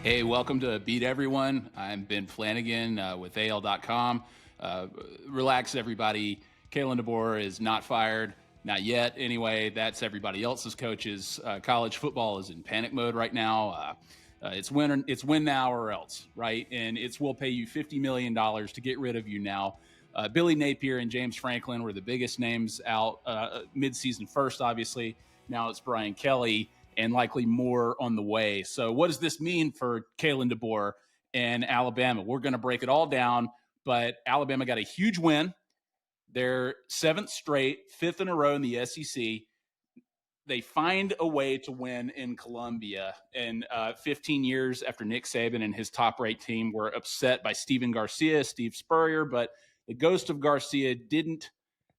Hey, welcome to Beat Everyone. I'm Ben Flanagan with AL.com. Relax, everybody. Kalen DeBoer is not fired. Not yet. Anyway, that's everybody else's coaches. College football is in panic mode right now. It's win now or else, right? And we'll pay you $50 million to get rid of you now. Billy Napier and James Franklin were the biggest names out midseason first, obviously. Now it's Brian Kelly and likely more on the way. So what does this mean for Kalen DeBoer and Alabama? We're going to break it all down, but Alabama got a huge win. They're seventh straight, fifth in a row in the SEC. They find a way to win in Columbia. And 15 years after Nick Saban and his top-rate team were upset by Steve Spurrier, but the ghost of Garcia didn't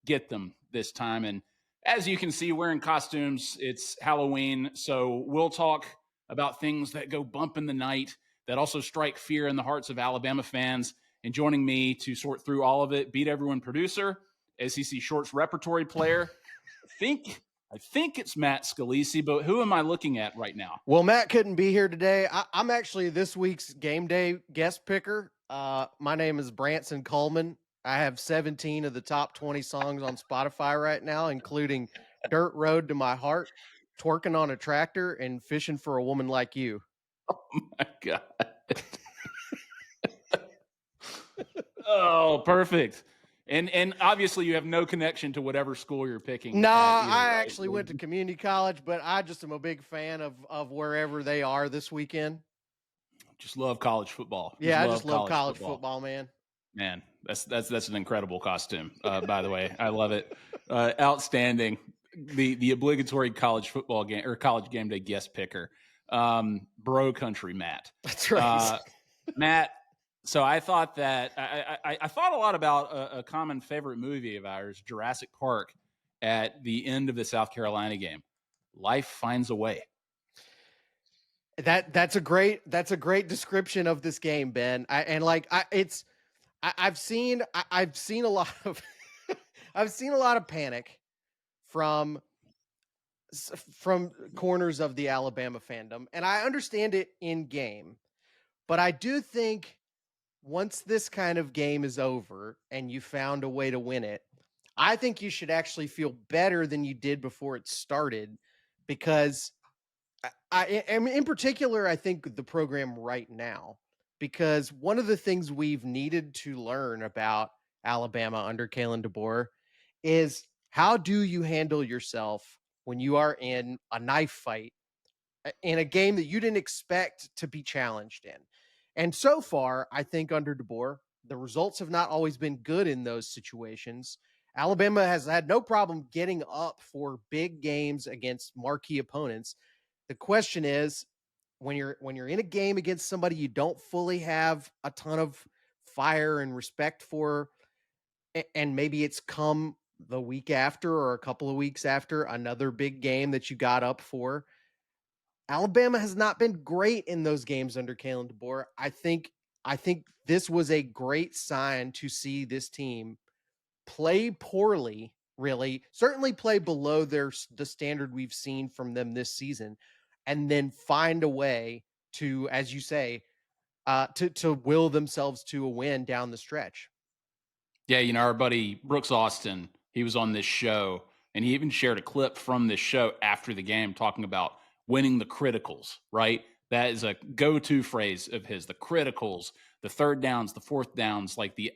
get them this time. And as you can see, we're in costumes. It's Halloween, so we'll talk about things that go bump in the night that also strike fear in the hearts of Alabama fans. And joining me to sort through all of it, Beat Everyone producer, SEC Shorts repertory player. I think it's Matt Scalisi, but who am I looking at right now? Well, Matt couldn't be here today. I'm actually this week's game day guest picker. My name is Branson Coleman. I have 17 of the top 20 songs on Spotify right now, including Dirt Road to My Heart, Twerking on a Tractor, and Fishing for a Woman Like You. Oh, my God. Oh, perfect. And obviously you have no connection to whatever school you're picking. No, I actually went to community college, but I just am a big fan of wherever they are this weekend. Just love college football. I just love college football, man. Man, that's an incredible costume, by the way. I love it. Outstanding. The obligatory college football game or college game day guest picker. Bro country Matt. That's right. Matt, so I thought that I thought a lot about a common favorite movie of ours, Jurassic Park, at the end of the South Carolina game. Life finds a way. That's a great description of this game, Ben. I've seen a lot of I've seen a lot of panic from corners of the Alabama fandom, and I understand it in game, but I do think once this kind of game is over and you found a way to win it, I think you should actually feel better than you did before it started, because I in particular, I think the program right now, because one of the things we've needed to learn about Alabama under Kalen DeBoer is how do you handle yourself when you are in a knife fight in a game that you didn't expect to be challenged in. And so far, I think under DeBoer, the results have not always been good in those situations. Alabama has had no problem getting up for big games against marquee opponents. The question is, when you're in a game against somebody you don't fully have a ton of fire and respect for, and maybe it's come the week after or a couple of weeks after another big game that you got up for, Alabama has not been great in those games under Kalen DeBoer. I think this was a great sign to see this team play poorly, really, certainly play below the standard we've seen from them this season, and then find a way to, as you say, to will themselves to a win down the stretch. Yeah, our buddy Brooks Austin, he was on this show, and he even shared a clip from this show after the game talking about winning the criticals, right? That is a go-to phrase of his, the criticals, the third downs, the fourth downs, like the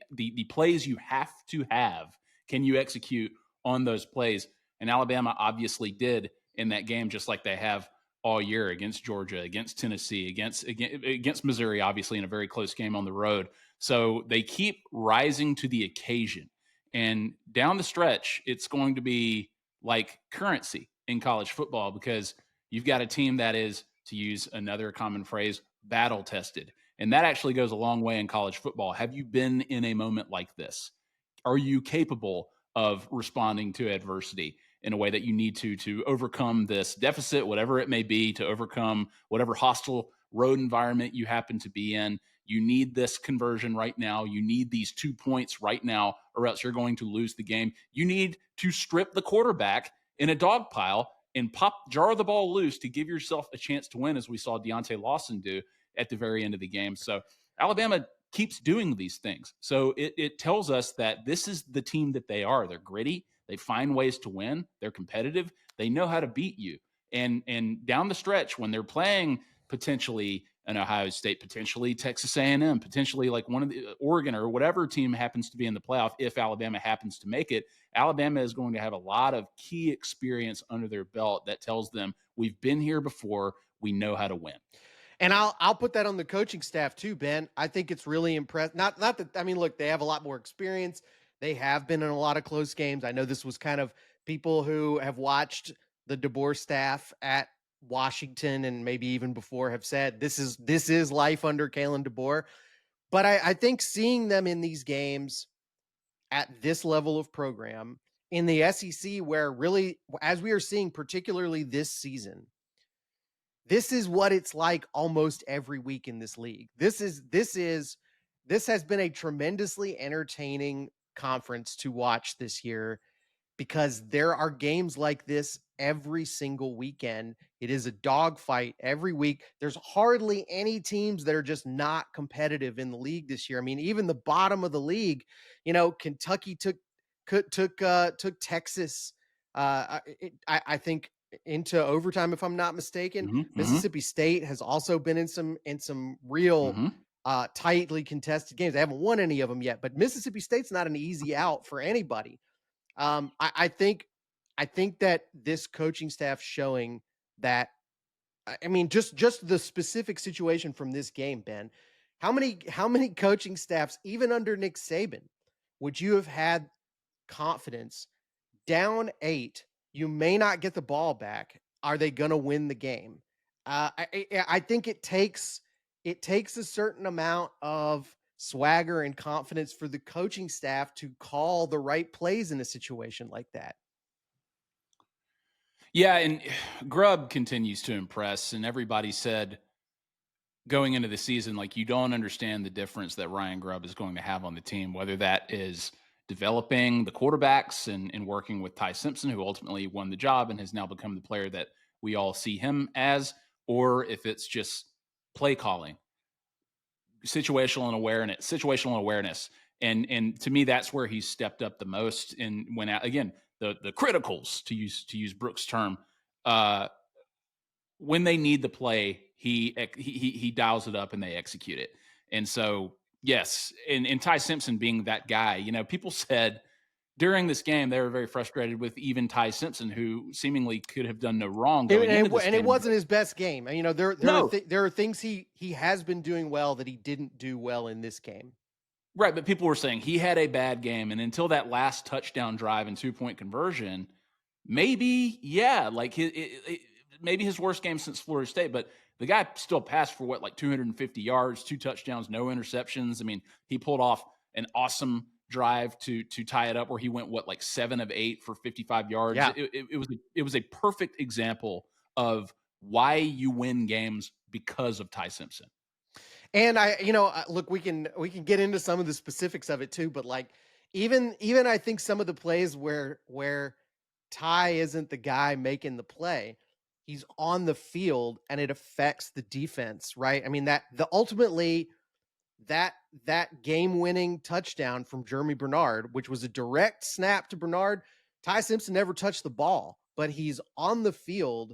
plays you have to have. Can you execute on those plays? And Alabama obviously did in that game, just like they have all year against Georgia, against Tennessee, against Missouri, obviously in a very close game on the road. So they keep rising to the occasion. And down the stretch, it's going to be like currency in college football, because you've got a team that is, to use another common phrase, battle tested. And that actually goes a long way in college football. Have you been in a moment like this? Are you capable of responding to adversity in a way that you need to overcome this deficit, whatever it may be, to overcome whatever hostile road environment you happen to be in? You need this conversion right now. You need these 2 points right now, or else you're going to lose the game. You need to strip the quarterback in a dog pile and jar the ball loose to give yourself a chance to win, as we saw Deontay Lawson do. at the very end of the game. So Alabama keeps doing these things. So it tells us that this is the team that they are. They're gritty. They find ways to win. They're competitive. They know how to beat you. And down the stretch, when they're playing potentially an Ohio State, potentially Texas A&M, potentially like one of the Oregon or whatever team happens to be in the playoff, if Alabama happens to make it, Alabama is going to have a lot of key experience under their belt that tells them we've been here before. We know how to win. And I'll put that on the coaching staff too, Ben. I think it's really impressive. Not that, I mean, look, they have a lot more experience. They have been in a lot of close games. I know this was kind of people who have watched the DeBoer staff at Washington and maybe even before have said this is life under Kalen DeBoer. But I think seeing them in these games at this level of program in the SEC, where really, as we are seeing, particularly this season, this is what it's like almost every week in this league. This has been a tremendously entertaining conference to watch this year because there are games like this every single weekend. It is a dogfight every week. There's hardly any teams that are just not competitive in the league this year. I mean, even the bottom of the league, Kentucky took Texas. I think into overtime, if I'm not mistaken. Mississippi State has also been in some real tightly contested games. They haven't won any of them yet, but Mississippi State's not an easy out for anybody. I think that this coaching staff showing that, I mean, just the specific situation from this game, Ben, how many coaching staffs, even under Nick Saban, would you have had confidence down 8, you may not get the ball back. Are they going to win the game? I think it takes a certain amount of swagger and confidence for the coaching staff to call the right plays in a situation like that. Yeah, and Grubb continues to impress, and everybody said going into the season, like, you don't understand the difference that Ryan Grubb is going to have on the team, whether that is developing the quarterbacks and working with Ty Simpson, who ultimately won the job and has now become the player that we all see him as, or if it's just play calling, situational awareness. And to me, that's where he's stepped up the most. And when, again, the criticals, to use Brooks' term, when they need the play, he dials it up and they execute it. And so, yes, and Ty Simpson being that guy, people said during this game they were very frustrated with even Ty Simpson, who seemingly could have done no wrong going into this game. And it wasn't his best game. There are things he has been doing well that he didn't do well in this game. Right, but people were saying he had a bad game, and until that last touchdown drive and 2-point conversion, maybe, yeah, like maybe his worst game since Florida State, but the guy still passed for 250 yards, 2 touchdowns, no interceptions. I mean, he pulled off an awesome drive to tie it up where he went 7 of 8 for 55 yards. Yeah. It was a perfect example of why you win games because of Ty Simpson. And look, we can get into some of the specifics of it too, but even I think some of the plays where Ty isn't the guy making the play, he's on the field and it affects the defense, right? I mean, ultimately that game-winning touchdown from Jeremy Bernard, which was a direct snap to Bernard, Ty Simpson never touched the ball, but he's on the field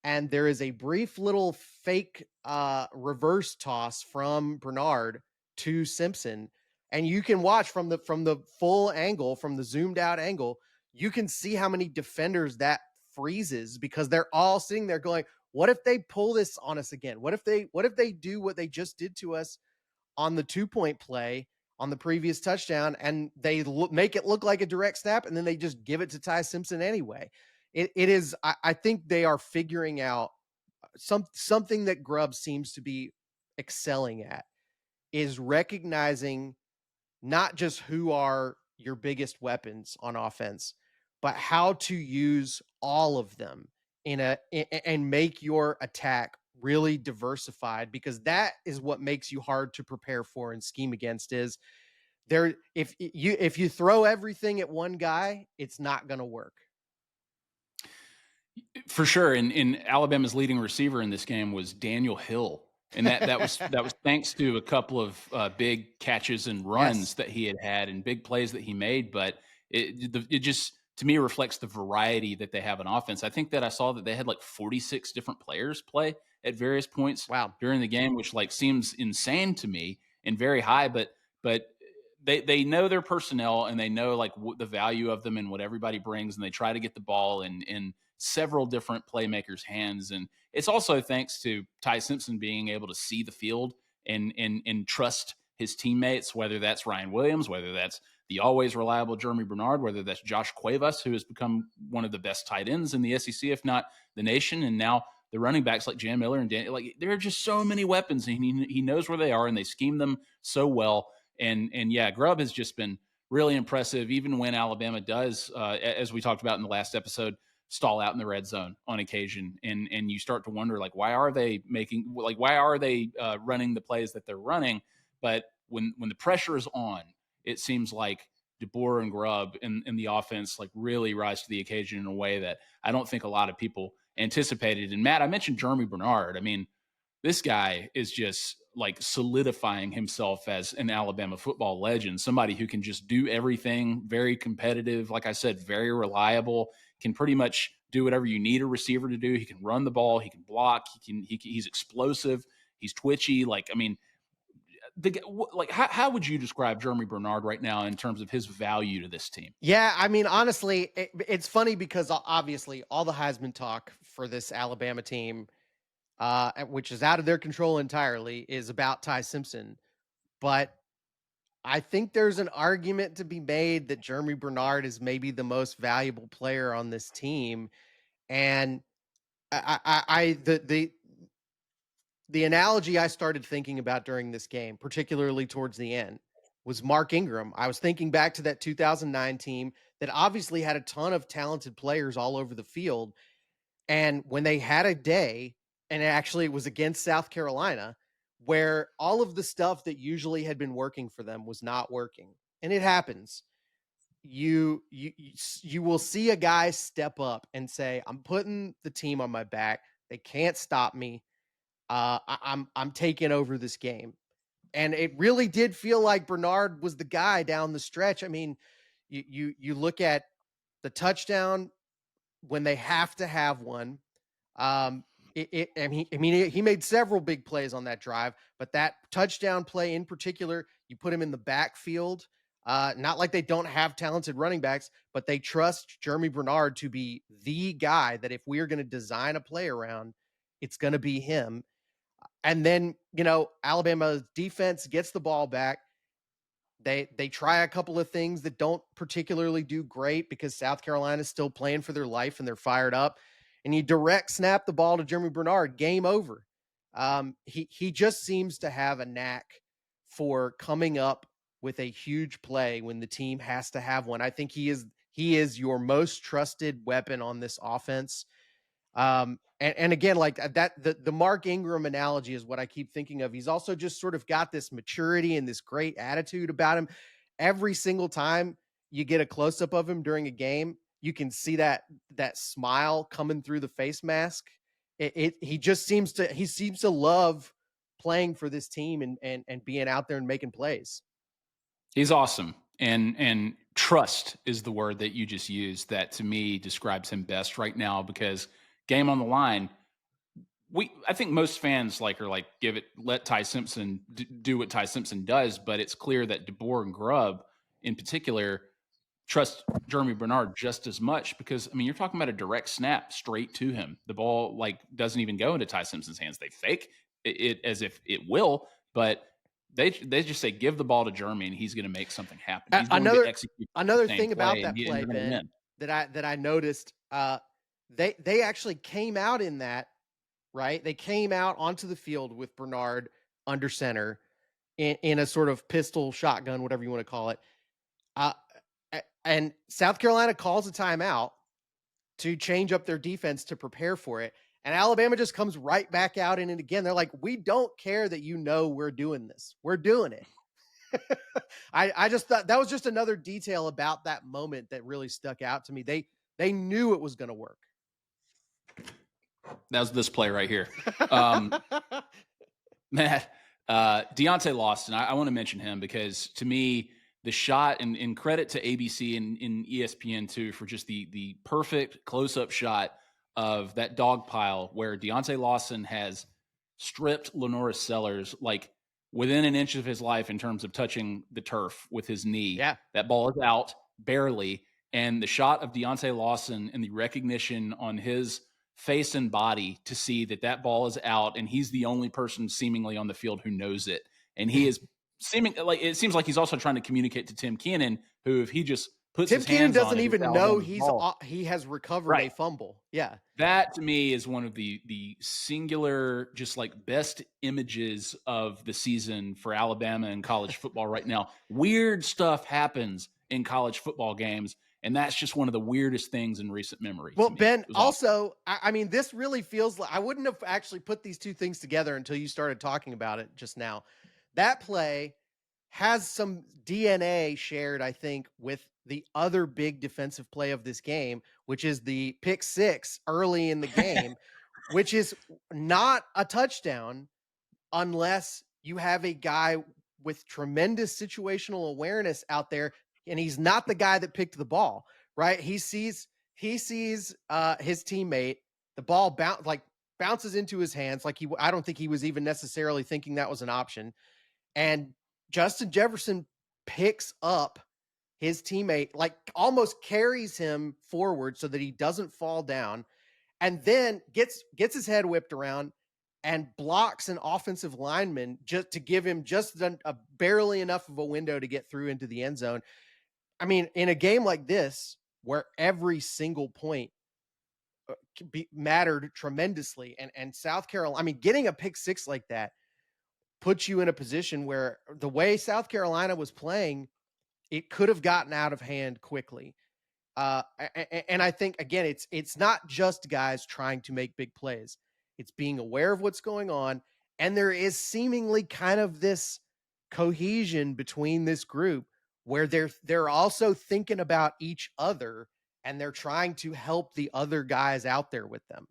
and there is a brief little fake reverse toss from Bernard to Simpson, and you can watch from the full angle, from the zoomed out angle, you can see how many defenders that freezes because they're all sitting there going, what if they pull this on us again? What if they do what they just did to us on the 2-point play on the previous touchdown, and they make it look like a direct snap, and then they just give it to Ty Simpson anyway? It is, I think they are figuring out something that Grubb seems to be excelling at, is recognizing not just who are your biggest weapons on offense, but how to use all of them and make your attack really diversified, because that is what makes you hard to prepare for and scheme against. Is there, if you throw everything at one guy, it's not going to work. For sure. And Alabama's leading receiver in this game was Daniel Hill, And that was thanks to a couple of big catches and runs Yes. that he had and big plays that he made. But it just to me reflects the variety that they have in offense. I think that I saw that they had like 46 different players play at various points Wow. during the game, which like seems insane to me and very high. But they know their personnel and they know like the value of them and what everybody brings, and they try to get the ball in several different playmakers' hands. And it's also thanks to Ty Simpson being able to see the field and trust his teammates, whether that's Ryan Williams, whether that's the always reliable Jeremy Bernard, whether that's Josh Cuevas, who has become one of the best tight ends in the SEC, if not the nation, and now the running backs like Jan Miller and Dan. Like there are just so many weapons, and he knows where they are, and they scheme them so well. And yeah, Grubb has just been really impressive, even when Alabama does, as we talked about in the last episode, stall out in the red zone on occasion, and you start to wonder like why are they running the plays that they're running? But when the pressure is on, it seems like DeBoer and Grubb in the offense like really rise to the occasion in a way that I don't think a lot of people anticipated. And Matt, I mentioned Jeremy Bernard. I mean, this guy is just like solidifying himself as an Alabama football legend, somebody who can just do everything, very competitive, like I said, very reliable, can pretty much do whatever you need a receiver to do. He can run the ball, he can block, he's explosive, he's twitchy. Like, I mean, how would you describe Jeremy Bernard right now in terms of his value to this team? Yeah, I mean, honestly, it's funny because obviously all the Heisman talk for this Alabama team, which is out of their control entirely, is about Ty Simpson. But I think there's an argument to be made that Jeremy Bernard is maybe the most valuable player on this team. And the analogy I started thinking about during this game, particularly towards the end, was Mark Ingram. I was thinking back to that 2009 team that obviously had a ton of talented players all over the field. And when they had a day, and actually it was against South Carolina, where all of the stuff that usually had been working for them was not working. And it happens. You will see a guy step up and say, "I'm putting the team on my back. They can't stop me. I'm taking over this game." And it really did feel like Bernard was the guy down the stretch. I mean, you look at the touchdown when they have to have one. Um, I mean, he made several big plays on that drive, but that touchdown play in particular, you put him in the backfield. Not like they don't have talented running backs, but they trust Jeremy Bernard to be the guy that if we're going to design a play around, it's going to be him. And then, Alabama's defense gets the ball back. They try a couple of things that don't particularly do great because South Carolina's still playing for their life and they're fired up. And you direct snap the ball to Jeremy Bernard, game over. He just seems to have a knack for coming up with a huge play when the team has to have one. I think he is your most trusted weapon on this offense. And again, like that, the Mark Ingram analogy is what I keep thinking of. He's also just sort of got this maturity and this great attitude about him. Every single time you get a close up of him during a game, you can see that smile coming through the face mask. He seems to love playing for this team and being out there and making plays. He's awesome. And trust is the word that you just used that to me describes him best right now because game on the line, I think most fans are like let Ty Simpson do what Ty Simpson does, but it's clear that DeBoer and Grubb in particular trust Jeremy Bernard just as much because I mean you're talking about a direct snap straight to him. The ball doesn't even go into Ty Simpson's hands. They fake it as if it will, but they just say give the ball to Jeremy and he's going to make something happen. He's going to Another execute the another same thing about play that and play, they're going to Ben, win. that I noticed, they actually came out in that, right? They came out onto the field with Bernard under center in a sort of pistol shotgun, whatever you want to call it. Uh, and South Carolina calls a timeout to change up their defense to prepare for it. And Alabama just comes right back out in it again. They're like, we don't care that we're doing this. We're doing it. I just thought that was just another detail about that moment that really stuck out to me. They knew it was going to work. That was this play right here. Matt, Deontay Lawson, I want to mention him because to me, the shot and credit to ABC and ESPN too for just the perfect close up shot of that dog pile where Deontay Lawson has stripped Lenoris Sellers like within an inch of his life in terms of touching the turf with his knee. Yeah. That ball is out barely. And the shot of Deontay Lawson and the recognition on his face and body to see that that ball is out and he's the only person seemingly on the field who knows it. And he is seeming like it seems like he's also trying to communicate to Tim Keenan, who if he just puts Tim his Keenan hands on doesn't it, even know he has recovered a right. fumble. Yeah. That to me is one of the singular, just like best images of the season for Alabama and college football right now. Weird stuff happens in college football games, and that's just one of the weirdest things in recent memory. Well, Ben, also, I mean, this really feels like I wouldn't have actually put these two things together until you started talking about it just now. That play has some DNA shared, I think, with the other big defensive play of this game, which is the pick six early in the game, which is not a touchdown unless you have a guy with tremendous situational awareness out there, and he's not the guy that picked the ball, right? He sees his teammate, the ball bounces into his hands. I don't think he was even necessarily thinking that was an option. And Justin Jefferson picks up his teammate, like almost carries him forward so that he doesn't fall down, and then gets his head whipped around and blocks an offensive lineman just to give him just a barely enough of a window to get through into the end zone. I mean, in a game like this, where every single point mattered tremendously, and South Carolina, I mean, getting a pick six like that puts you in a position where the way South Carolina was playing, it could have gotten out of hand quickly. And I think again, it's not just guys trying to make big plays. It's being aware of what's going on, and there is seemingly kind of this cohesion between this group where they're also thinking about each other and they're trying to help the other guys out there with them.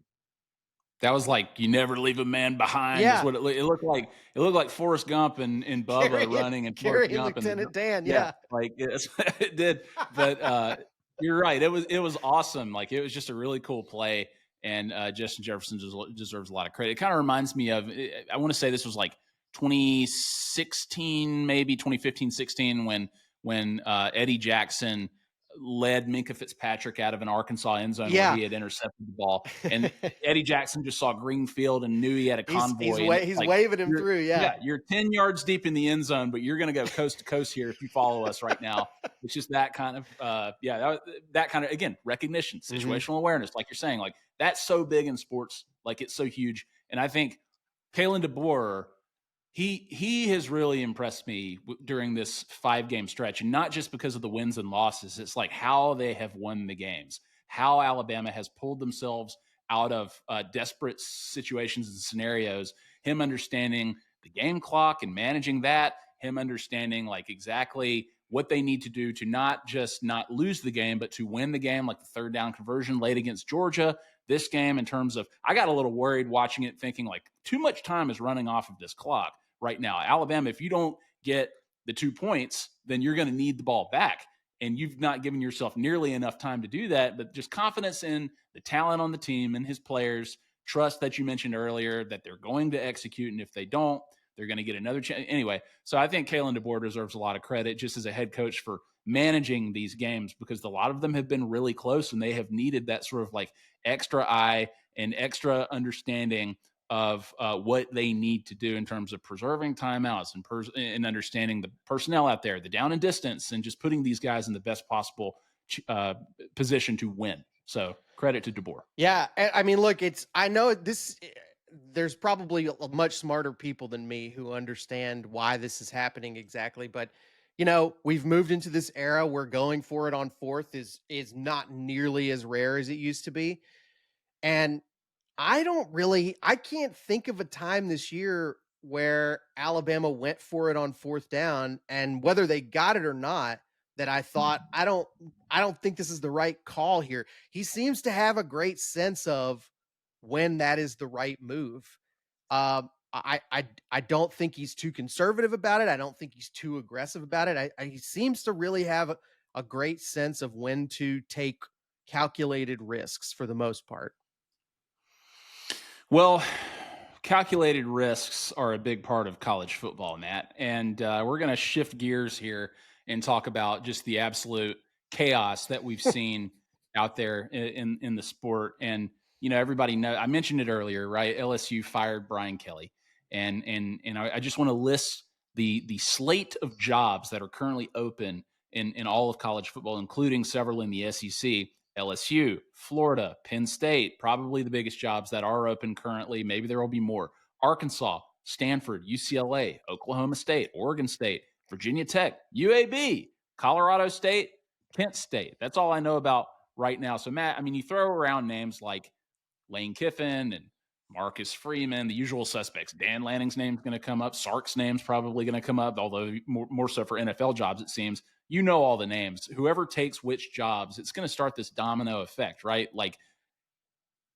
that was like you never leave a man behind. Is Yeah, what it looked like. It looked like Forrest Gump and Bubba running and Forrest Carrie and Gump and Lieutenant Dan. yeah, Yeah. like it did. But you're right. It was awesome. Like it was just a really cool play, and Justin Jefferson deserves a lot of credit. It kind of reminds me of I want to say this was like 2016, maybe 2015, 16 when Eddie Jackson led Minka Fitzpatrick out of an Arkansas end zone where he had intercepted the ball, and Eddie Jackson just saw green field and knew he had a convoy. He's waving him through. Yeah. You're 10 yards deep in the end zone, but you're going to go coast to coast here if you follow us right now. It's just that kind of, that kind of, again, recognition, situational awareness, like you're saying, like that's so big in sports, like it's so huge. And I think Kalen DeBoer, he has really impressed me during this 5-game stretch, and not just because of the wins and losses. It's like how they have won the games, how Alabama has pulled themselves out of desperate situations and scenarios. Him understanding the game clock and managing that, him understanding like exactly what they need to do to not just not lose the game, but to win the game, like the third down conversion late against Georgia. This game, in terms of, I got a little worried watching it, thinking like too much time is running off of this clock right now. Alabama, if you don't get the 2 points, then you're going to need the ball back. And you've not given yourself nearly enough time to do that, but just confidence in the talent on the team and his players, trust that you mentioned earlier that they're going to execute. And if they don't, they're going to get another chance. Anyway, so I think Kalen DeBoer deserves a lot of credit just as a head coach for managing these games, because a lot of them have been really close and they have needed that sort of like extra eye and extra understanding of what they need to do in terms of preserving timeouts and understanding the personnel out there, the down and distance, and just putting these guys in the best possible position to win. So credit to DeBoer. Yeah. I mean, look, I know this, there's probably much smarter people than me who understand why this is happening exactly. But, we've moved into this era where going for it on fourth is not nearly as rare as it used to be. And I can't think of a time this year where Alabama went for it on fourth down, and whether they got it or not, that I thought, I don't think this is the right call here. He seems to have a great sense of when that is the right move. I don't think he's too conservative about it. I don't think he's too aggressive about it. He seems to really have a great sense of when to take calculated risks for the most part. Well, calculated risks are a big part of college football, Matt. And we're going to shift gears here and talk about just the absolute chaos that we've seen out there in the sport. And everybody know I mentioned it earlier, right? LSU fired Brian Kelly, and I just want to list the slate of jobs that are currently open in all of college football, including several in the SEC. LSU, Florida, Penn State, probably the biggest jobs that are open currently. Maybe there will be more. Arkansas, Stanford, UCLA, Oklahoma State, Oregon State, Virginia Tech, UAB, Colorado State, Kent State. That's all I know about right now. So, Matt, I mean, you throw around names like Lane Kiffin and Marcus Freeman, the usual suspects. Dan Lanning's name's going to come up. Sark's name's probably going to come up, although more so for NFL jobs, it seems. You know all the names. Whoever takes which jobs, it's going to start this domino effect, right? Like,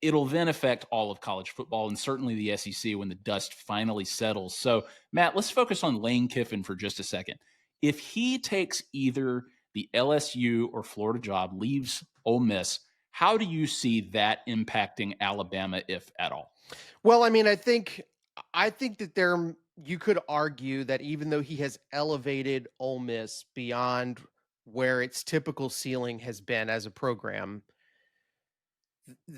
it'll then affect all of college football and certainly the SEC when the dust finally settles. So, Matt, let's focus on Lane Kiffin for just a second. If he takes either the LSU or Florida job, leaves Ole Miss, how do you see that impacting Alabama, if at all? Well, I mean, I think that you could argue that even though he has elevated Ole Miss beyond where its typical ceiling has been as a program,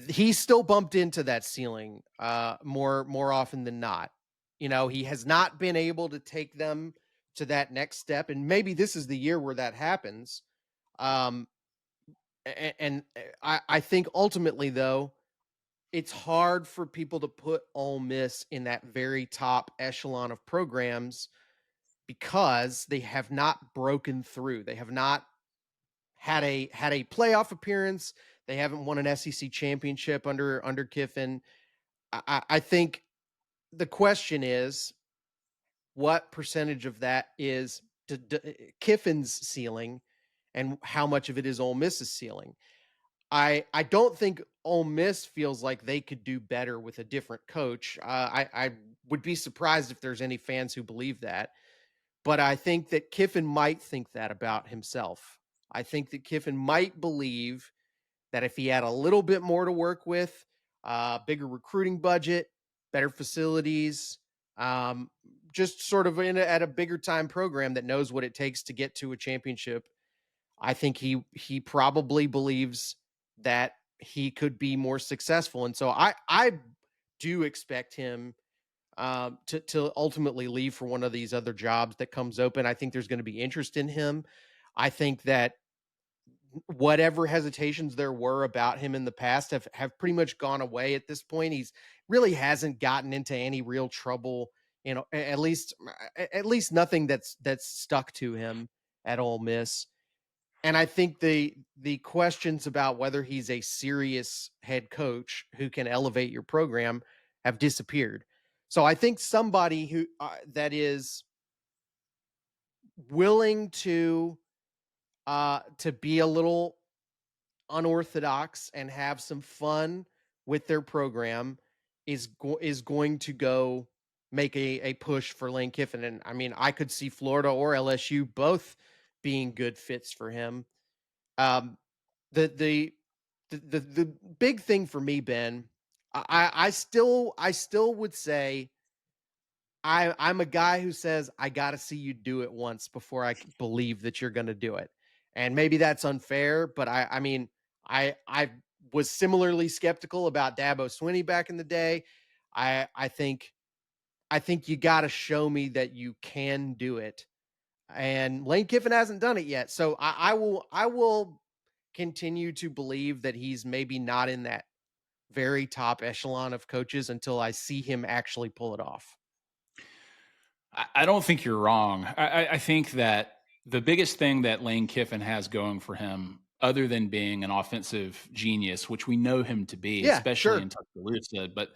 he's still bumped into that ceiling more often than not. He has not been able to take them to that next step, and maybe this is the year where that happens. Um, and I think ultimately, though, it's hard for people to put Ole Miss in that very top echelon of programs because they have not broken through. They have not had a playoff appearance. They haven't won an SEC championship under Kiffin. I think the question is, what percentage of that is Kiffin's ceiling, and how much of it is Ole Miss's ceiling? I don't think Ole Miss feels like they could do better with a different coach. I would be surprised if there's any fans who believe that, but I think that Kiffin might think that about himself. I think that Kiffin might believe that if he had a little bit more to work with, bigger recruiting budget, better facilities, um, just sort of at a bigger time program that knows what it takes to get to a championship, I think he probably believes that he could be more successful, and so I do expect him to ultimately leave for one of these other jobs that comes open. I think there's going to be interest in him. I think that whatever hesitations there were about him in the past have pretty much gone away at this point. He's really hasn't gotten into any real trouble, at least nothing that's stuck to him at Ole Miss. And I think the questions about whether he's a serious head coach who can elevate your program have disappeared. So I think somebody who that is willing to be a little unorthodox and have some fun with their program is going to go make a push for Lane Kiffin. And I mean, I could see Florida or LSU both being good fits for him. Um, the the the big thing for me, Ben, I still would say I'm a guy who says I got to see you do it once before I believe that you're going to do it. And maybe that's unfair, but I mean, I was similarly skeptical about Dabo Swinney back in the day. I think you got to show me that you can do it. And Lane Kiffin hasn't done it yet. So I will continue to believe that he's maybe not in that very top echelon of coaches until I see him actually pull it off. I don't think you're wrong. I think that the biggest thing that Lane Kiffin has going for him, other than being an offensive genius, which we know him to be, Yeah, especially sure. in Tuscaloosa, but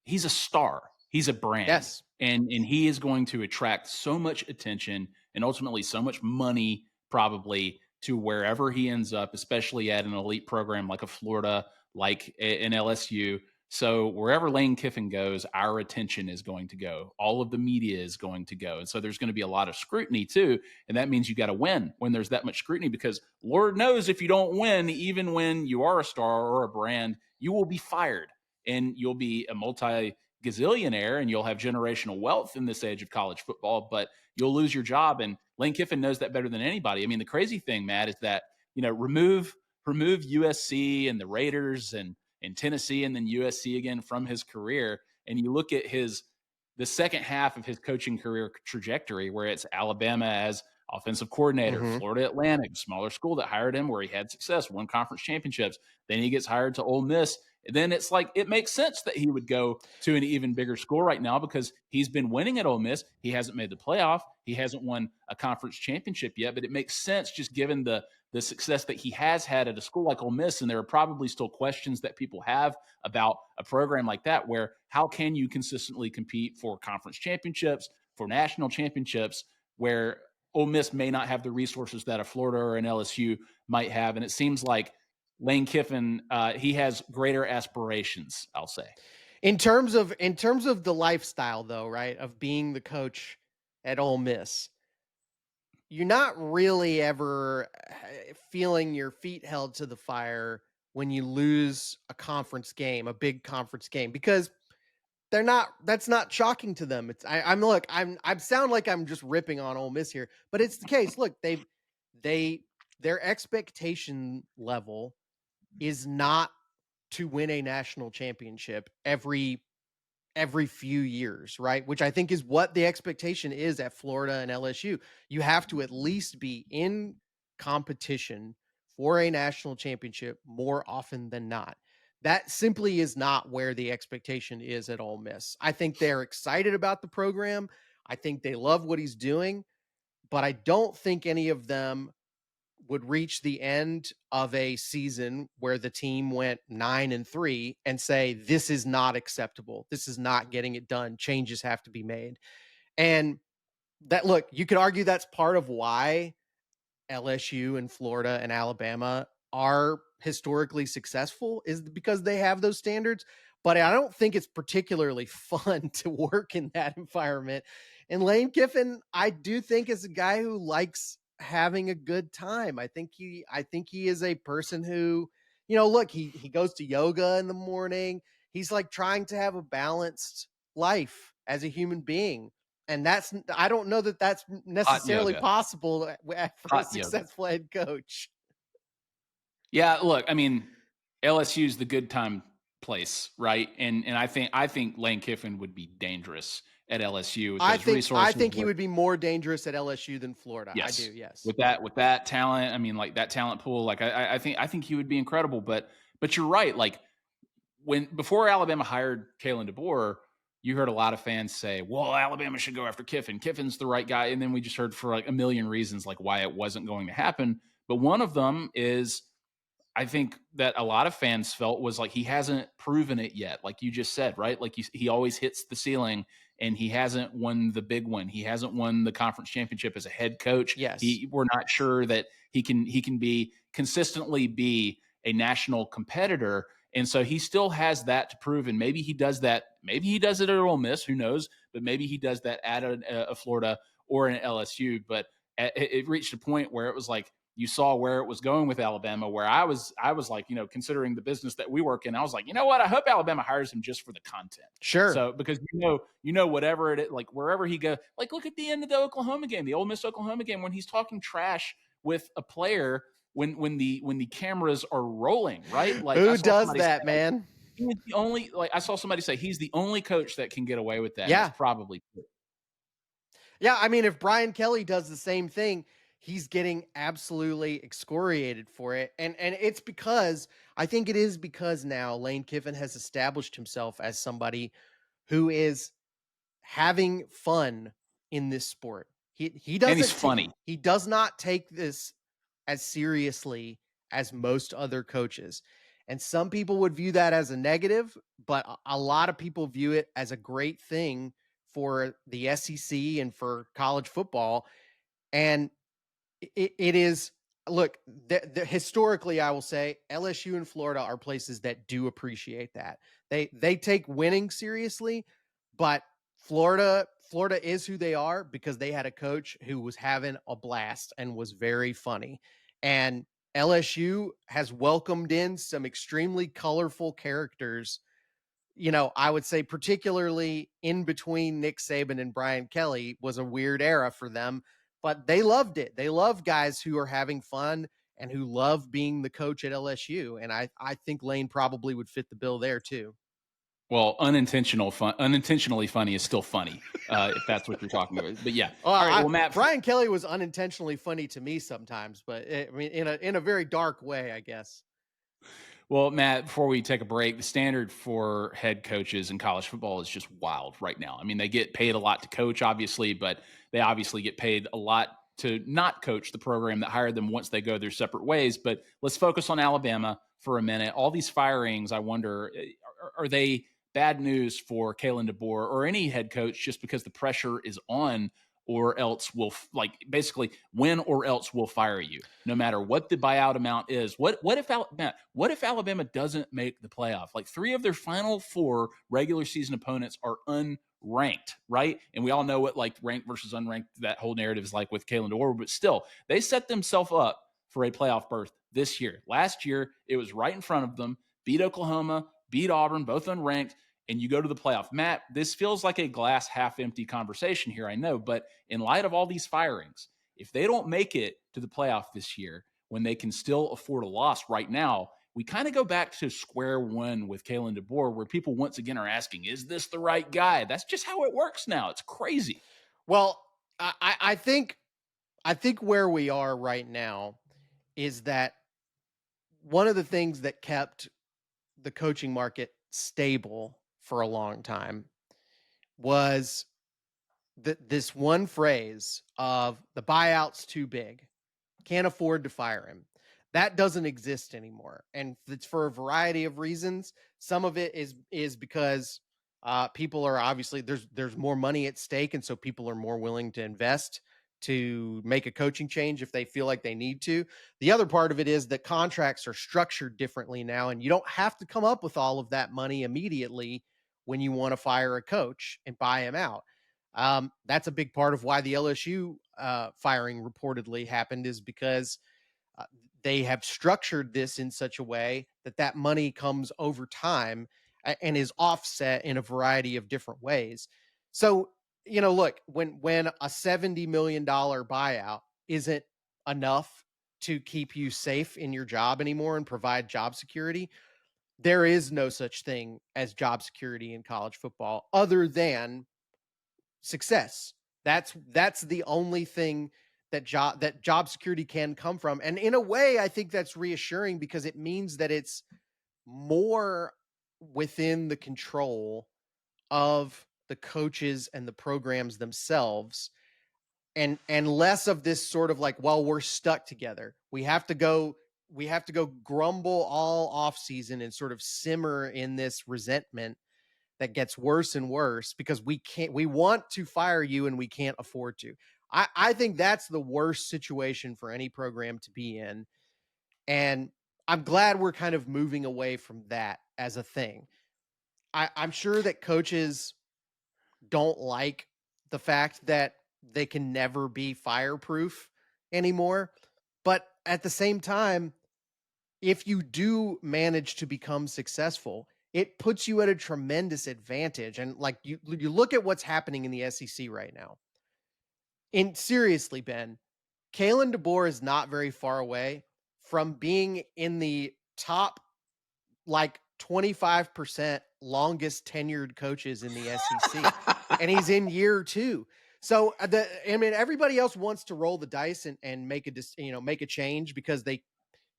he's a star. He's a brand, Yes. and he is going to attract so much attention and ultimately so much money, probably to wherever he ends up, especially at an elite program like a Florida, like an LSU. So wherever Lane Kiffin goes, our attention is going to go. All of the media is going to go. And so there's going to be a lot of scrutiny too. And that means you got to win when there's that much scrutiny, because Lord knows if you don't win, even when you are a star or a brand, you will be fired and you'll be a multi gazillionaire and you'll have generational wealth in this age of college football, but you'll lose your job. And Lane Kiffin knows that better than anybody. I mean, the crazy thing, Matt, is that, remove USC and the Raiders and Tennessee and then USC again from his career, and you look at the second half of his coaching career trajectory, where it's Alabama as offensive coordinator, Mm-hmm. Florida Atlantic, smaller school that hired him, where he had success, won conference championships. Then he gets hired to Ole Miss. Then it's like it makes sense that he would go to an even bigger school right now because he's been winning at Ole Miss. He hasn't made the playoff. He hasn't won a conference championship yet, but it makes sense just given the success that he has had at a school like Ole Miss. And there are probably still questions that people have about a program like that, where how can you consistently compete for conference championships, for national championships, where Ole Miss may not have the resources that a Florida or an LSU might have. And it seems like Lane Kiffin, he has greater aspirations, I'll say. In terms of the lifestyle, though, right, of being the coach at Ole Miss, you're not really ever feeling your feet held to the fire when you lose a conference game, a big conference game, because that's not shocking to them. I sound like I'm just ripping on Ole Miss here, but it's the case. Look, they their expectation level is not to win a national championship every few years, right? Which I think is what the expectation is at Florida and LSU. You have to at least be in competition for a national championship more often than not. That simply is not where the expectation is at Ole Miss. I think they're excited about the program. I think they love what he's doing, but I don't think any of them would reach the end of a season where the team went 9-3 and say, this is not acceptable. This is not getting it done. Changes have to be made. And look, you could argue that's part of why LSU and Florida and Alabama are historically successful, is because they have those standards. But I don't think it's particularly fun to work in that environment. And Lane Kiffin, I do think, is a guy who likes having a good time. I think he is a person who, look, he goes to yoga in the morning. He's like trying to have a balanced life as a human being. And I don't know that that's Hot necessarily yoga. possible for a Hot yoga. successful head coach. Yeah, look, I mean, LSU's the good time place, right? And I think Lane Kiffin would be dangerous at LSU with those I resources. think he would be more dangerous at LSU than Florida. I do, Yes, yes. with that talent, I mean, like that talent pool, like I think he would be incredible. But you're right. Like before Alabama hired Kalen DeBoer, you heard a lot of fans say, "Well, Alabama should go after Kiffin. Kiffin's the right guy." And then we just heard for like a million reasons like why it wasn't going to happen. But one of them is I think that a lot of fans felt was like he hasn't proven it yet. Like you just said, right? Like he always hits the ceiling and he hasn't won the big one. He hasn't won the conference championship as a head coach. Yes. We're not sure that he can be consistently be a national competitor. And so he still has that to prove. And maybe he does that. Maybe he does it at Ole Miss. Who knows? But maybe he does that at a Florida or an LSU. But it reached a point where it was like, you saw where it was going with Alabama, where I was like, considering the business that we work in, I was like, you know what? I hope Alabama hires him just for the content. Sure. So because whatever it is, like wherever he goes, like look at the end of the Oklahoma game, the Ole Miss Oklahoma game, when he's talking trash with a player when the cameras are rolling, right? Like I Who saw does somebody say, that, man? he was the only like I saw somebody say he's the only coach that can get away with that. And Yeah. it's probably true. Yeah, I mean, if Brian Kelly does the same thing, he's getting absolutely excoriated for it. And it's because I think it is because now Lane Kiffin has established himself as somebody who is having fun in this sport. And he's funny. He does not take this as seriously as most other coaches. And some people would view that as a negative, but a lot of people view it as a great thing for the SEC and for college football. And it is look, historically, I will say LSU and Florida are places that do appreciate that. They take winning seriously, but Florida is who they are because they had a coach who was having a blast and was very funny. And LSU has welcomed in some extremely colorful characters. I would say particularly in between Nick Saban and Brian Kelly was a weird era for them, but they loved it. They love guys who are having fun and who love being the coach at LSU. And I think Lane probably would fit the bill there too. Well, unintentionally funny is still funny, if that's what you're talking about. But yeah, Well, all right. Well, Matt, Brian Kelly was unintentionally funny to me sometimes, but I mean, in a very dark way, I guess. Well, Matt, before we take a break, the standard for head coaches in college football is just wild right now. I mean, they get paid a lot to coach, obviously, but they obviously get paid a lot to not coach the program that hired them once they go their separate ways. But let's focus on Alabama for a minute. All these firings, I wonder, are they bad news for Kalen DeBoer or any head coach just because the pressure is on, or else we'll basically win or else we'll fire you no matter what the buyout amount is. What if Alabama doesn't make the playoff? Like 3 of their final 4 regular season opponents are unranked, right? And we all know what like ranked versus unranked, that whole narrative is like with Kalen DeBoer, but still they set themselves up for a playoff berth this year. Last year, it was right in front of them, beat Oklahoma, beat Auburn, both unranked, and you go to the playoff. Matt, this feels like a glass half empty conversation here, I know, but in light of all these firings, if they don't make it to the playoff this year, when they can still afford a loss right now, we kind of go back to square one with Kalen DeBoer, where people once again are asking, is this the right guy? That's just how it works now. It's crazy. Well, I think where we are right now is that one of the things that kept the coaching market stable for a long time was this one phrase of the buyout's too big, can't afford to fire him. That doesn't exist anymore, and it's for a variety of reasons. Some of it is because people are obviously there's more money at stake, and so people are more willing to invest to make a coaching change if they feel like they need to. The other part of it is that contracts are structured differently now, and you don't have to come up with all of that money immediately when you want to fire a coach and buy him out. That's a big part of why the LSU firing reportedly happened, is because uh, they have structured this in such a way that that money comes over time and is offset in a variety of different ways. So, look, when a $70 million buyout isn't enough to keep you safe in your job anymore and provide job security, there is no such thing as job security in college football other than success. That's the only thing that job security can come from. And in a way, I think that's reassuring because it means that it's more within the control of the coaches and the programs themselves, and less of this sort of like, well, we're stuck together. We have to go grumble all off season and sort of simmer in this resentment that gets worse and worse because we want to fire you and we can't afford to. I think that's the worst situation for any program to be in. And I'm glad we're kind of moving away from that as a thing. I'm sure that coaches don't like the fact that they can never be fireproof anymore. But at the same time, if you do manage to become successful, it puts you at a tremendous advantage. And like you look at what's happening in the SEC right now. And seriously, Ben, Kalen DeBoer is not very far away from being in the top like 25% longest tenured coaches in the SEC. And he's in year 2. So everybody else wants to roll the dice and make a change because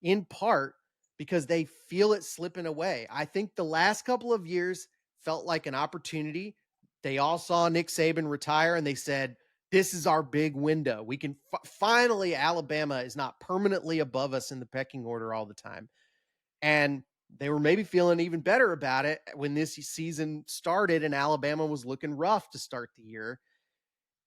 in part because they feel it slipping away. I think the last couple of years felt like an opportunity. They all saw Nick Saban retire and they said, this is our big window. We can finally, Alabama is not permanently above us in the pecking order all the time. And they were maybe feeling even better about it when this season started and Alabama was looking rough to start the year.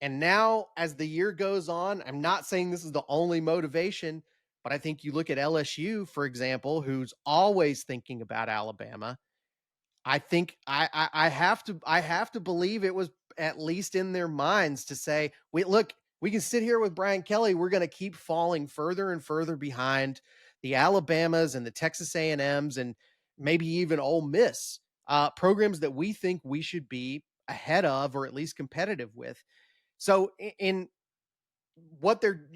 And now, as the year goes on, I'm not saying this is the only motivation, But I think you look at LSU, for example, who's always thinking about Alabama. I think I have to believe it was at least in their minds to say, "Wait, look, we can sit here with Brian Kelly. We're going to keep falling further and further behind the Alabamas and the Texas A&Ms and maybe even Ole Miss, programs that we think we should be ahead of or at least competitive with." So in what they're,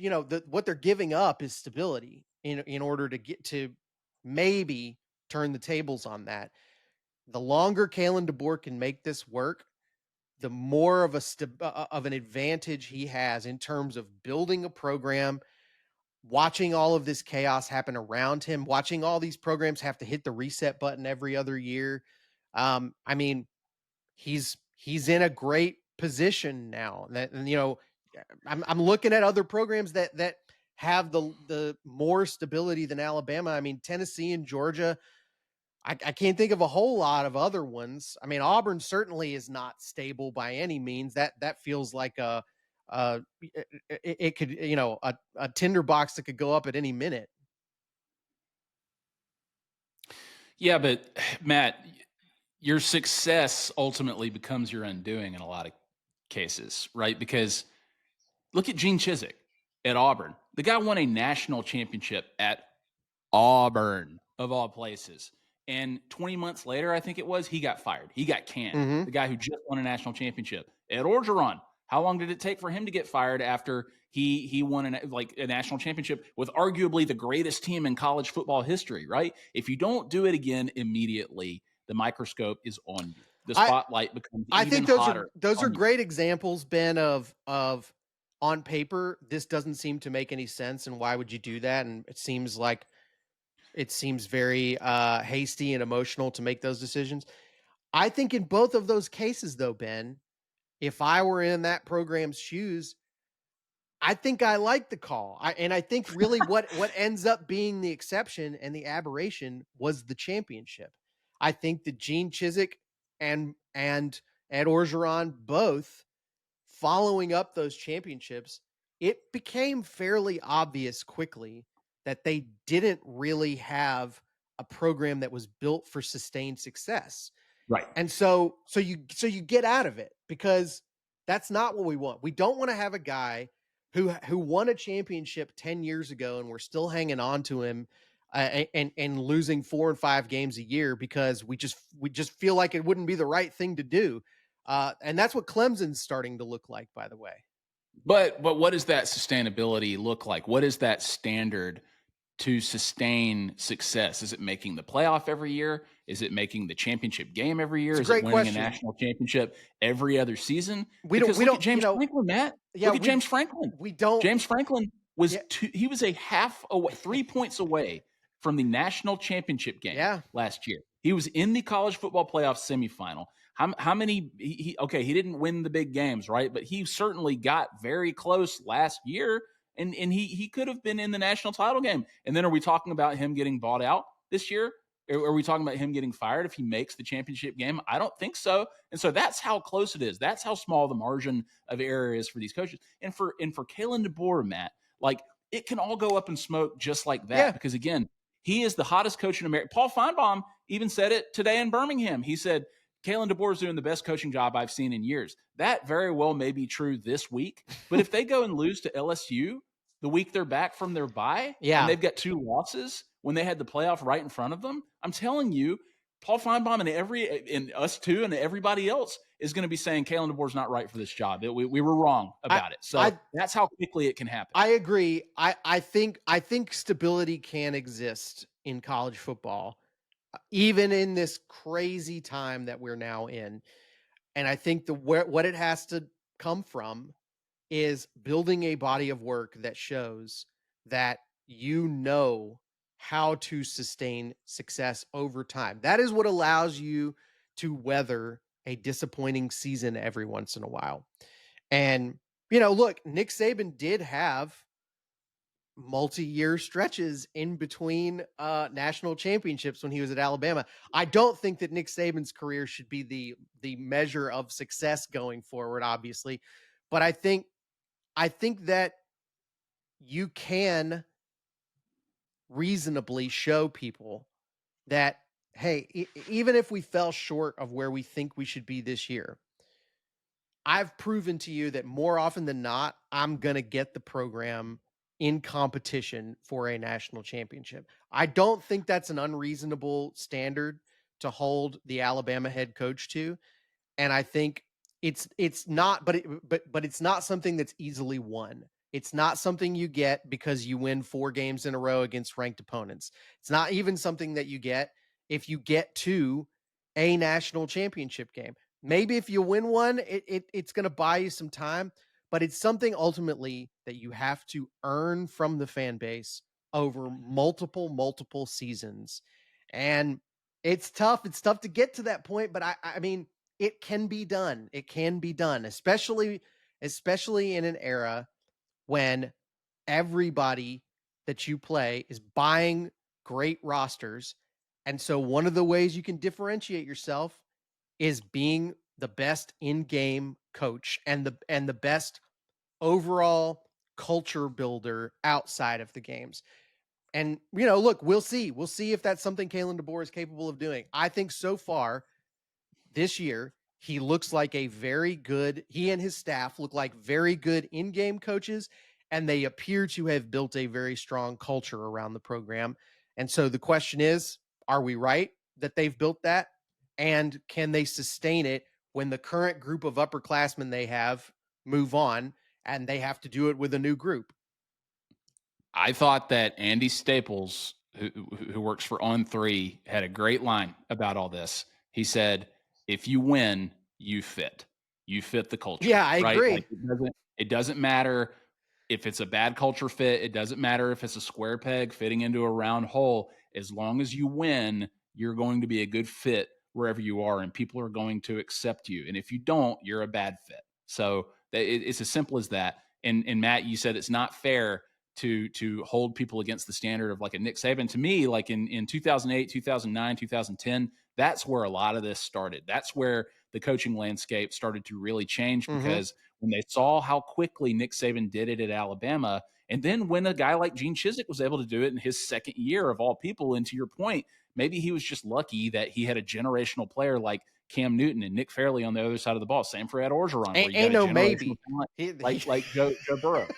what they're giving up is stability in order to get to maybe turn the tables on that. The longer Kalen DeBoer can make this work, the more of of an advantage he has in terms of building a program, watching all of this chaos happen around him, watching all these programs have to hit the reset button every other year. I mean, he's in a great position now. That, and I'm looking at other programs that have the more stability than Alabama. I mean, Tennessee and Georgia, I can't think of a whole lot of other ones. I mean, Auburn certainly is not stable by any means. That feels like it could, a tinderbox that could go up at any minute. Yeah, but Matt, your success ultimately becomes your undoing in a lot of cases, right? Because look at Gene Chizik at Auburn. The guy won a national championship at Auburn, of all places. And 20 months later, I think it was, he got fired. He got canned. Mm-hmm. The guy who just won a national championship. Ed Orgeron, how long did it take for him to get fired after he won a national championship with arguably the greatest team in college football history, right? If you don't do it again immediately, the microscope is on you. The spotlight becomes even hotter. Those are great examples, Ben, of on paper, this doesn't seem to make any sense. And why would you do that? And it seems very hasty and emotional to make those decisions. I think in both of those cases, though, Ben, if I were in that program's shoes, I think I like the call. I think really what ends up being the exception and the aberration was the championship. I think that Gene Chizik and Ed Orgeron both, following up those championships, it became fairly obvious quickly that they didn't really have a program that was built for sustained success. Right. And so you get out of it, because that's not what we want. We don't want to have a guy who won a championship 10 years ago and we're still hanging on to him and losing 4 and 5 games a year because we just feel like it wouldn't be the right thing to do. And that's what Clemson's starting to look like, by the way. But what does that sustainability look like? What is that standard to sustain success? Is it making the playoff every year? Is it making the championship game every year? Is it winning a national championship every other season? We don't look at James Franklin, Matt. Yeah, look at James Franklin. We don't. James Franklin was he was a half away, 3 points away from the national championship game last year. He was in the college football playoff semifinal. How many? He didn't win the big games, right? But he certainly got very close last year. And he could have been in the national title game. And then are we talking about him getting bought out this year? Or are we talking about him getting fired if he makes the championship game? I don't think so. And so that's how close it is. That's how small the margin of error is for these coaches. And for Kalen DeBoer, Matt, like, it can all go up in smoke just like that. Yeah. Because again, he is the hottest coach in America. Paul Feinbaum even said it today in Birmingham. He said, Kalen DeBoer is doing the best coaching job I've seen in years. That very well may be true this week. But if they go and lose to LSU the week they're back from their bye, and they've got 2 losses when they had the playoff right in front of them, I'm telling you, Paul Feinbaum and us too and everybody else is going to be saying Kalen DeBoer's not right for this job. We were wrong about it. So that's how quickly it can happen. I agree. I think stability can exist in college football, even in this crazy time that we're now in. And I think what it has to come from is building a body of work that shows that how to sustain success over time. That is what allows you to weather a disappointing season every once in a while. And, look, Nick Saban did have multi-year stretches in between national championships when he was at Alabama. I don't think that Nick Saban's career should be the measure of success going forward, obviously. But I think that you can reasonably show people that, hey, even if we fell short of where we think we should be this year, I've proven to you that more often than not, I'm going to get the program in competition for a national championship. I don't think that's an unreasonable standard to hold the Alabama head coach to, and I think it's not, but it's not something that's easily won. It's not something you get because you win 4 games in a row against ranked opponents. It's not even something that you get if you get to a national championship game. Maybe if you win one, it's going to buy you some time, but it's something ultimately that you have to earn from the fan base over multiple seasons. And it's tough. It's tough to get to that point, but I mean, it can be done. It can be done, especially in an era when everybody that you play is buying great rosters. And so one of the ways you can differentiate yourself is being the best in-game coach and the best overall culture builder outside of the games. And look, we'll see. We'll see if that's something Kalen DeBoer is capable of doing. I think so far this year, he looks like he and his staff look like very good in-game coaches, and they appear to have built a very strong culture around the program. And so the question is, are we right that they've built that? And can they sustain it when the current group of upperclassmen they have move on and they have to do it with a new group? I thought that Andy Staples, who works for On3, had a great line about all this. He said, "If you win, you fit. You fit the culture." Yeah, I Right? agree. Like it doesn't matter if it's a bad culture fit. It doesn't matter if it's a square peg fitting into a round hole. As long as you win, you're going to be a good fit wherever you are, and people are going to accept you. And if you don't, you're a bad fit. So it's as simple as that. And Matt, you said it's not fair to hold people against the standard of like a Nick Saban. To me, like in 2008, 2009, 2010, that's where a lot of this started. That's where the coaching landscape started to really change, Mm-hmm. because when they saw how quickly Nick Saban did it at Alabama, and then when a guy like Gene Chizik was able to do it in his second year of all people, and to your point, maybe he was just lucky that he had a generational player like Cam Newton and Nick Fairley on the other side of the ball. Same for Ed Orgeron, where you got Ain't a no generational maybe. talent He like Joe Burrow.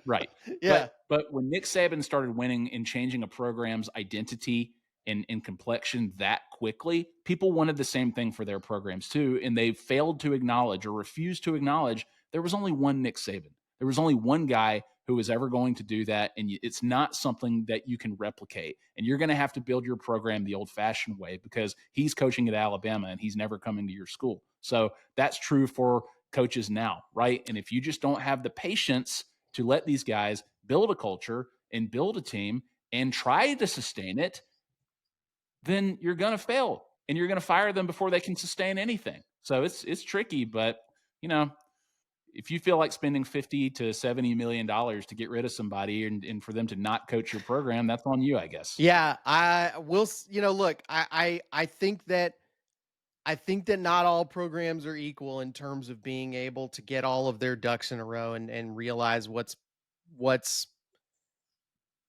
Right. yeah. But when Nick Saban started winning and changing a program's identity and complexion that quickly, people wanted the same thing for their programs too. And they failed to acknowledge or refused to acknowledge there was only one Nick Saban. There was only one guy who was ever going to do that. And it's not something that you can replicate. And you're going to have to build your program the old fashioned way, because he's coaching at Alabama and he's never coming to your school. So that's true for coaches now, right? And if you just don't have the patience to let these guys build a culture and build a team and try to sustain it, then you're going to fail and you're going to fire them before they can sustain anything. So it's tricky, but you know, if you feel like spending 50 to 70 million dollars to get rid of somebody and for them to not coach your program, that's on you, I guess. Yeah, I will. Look, I think that not all programs are equal in terms of being able to get all of their ducks in a row and realize what's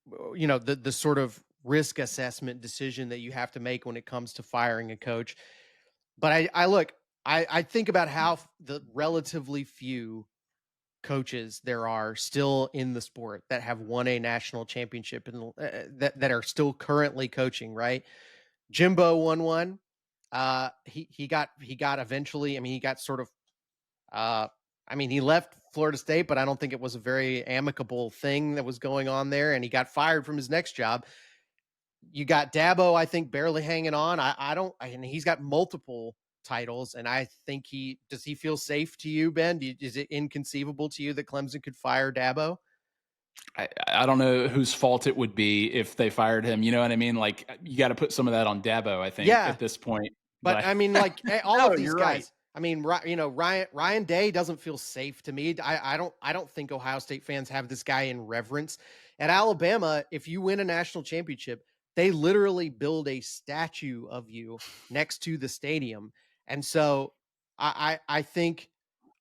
the sort of risk assessment decision that you have to make when it comes to firing a coach. But I look, I think about how the relatively few coaches there are still in the sport that have won a national championship and that are still currently coaching, right? Jimbo won one. He got eventually. I mean, he got sort of. He left Florida State, but I don't think it was a very amicable thing that was going on there, and he got fired from his next job. You got Dabo, I think, barely hanging on. I don't, and he's got multiple titles, and I think does he feel safe to you, Ben? Is it inconceivable to you that Clemson could fire Dabo? I don't know whose fault it would be if they fired him. You know what I mean? Like, you got to put some of that on Dabo, I think, Yeah, at this point. but But I mean, like all no, of these you're right. guys. I mean, Ryan Day doesn't feel safe to me. I don't think Ohio State fans have this guy in reverence. At Alabama, if you win a national championship, they literally build a statue of you next to the stadium. And so I think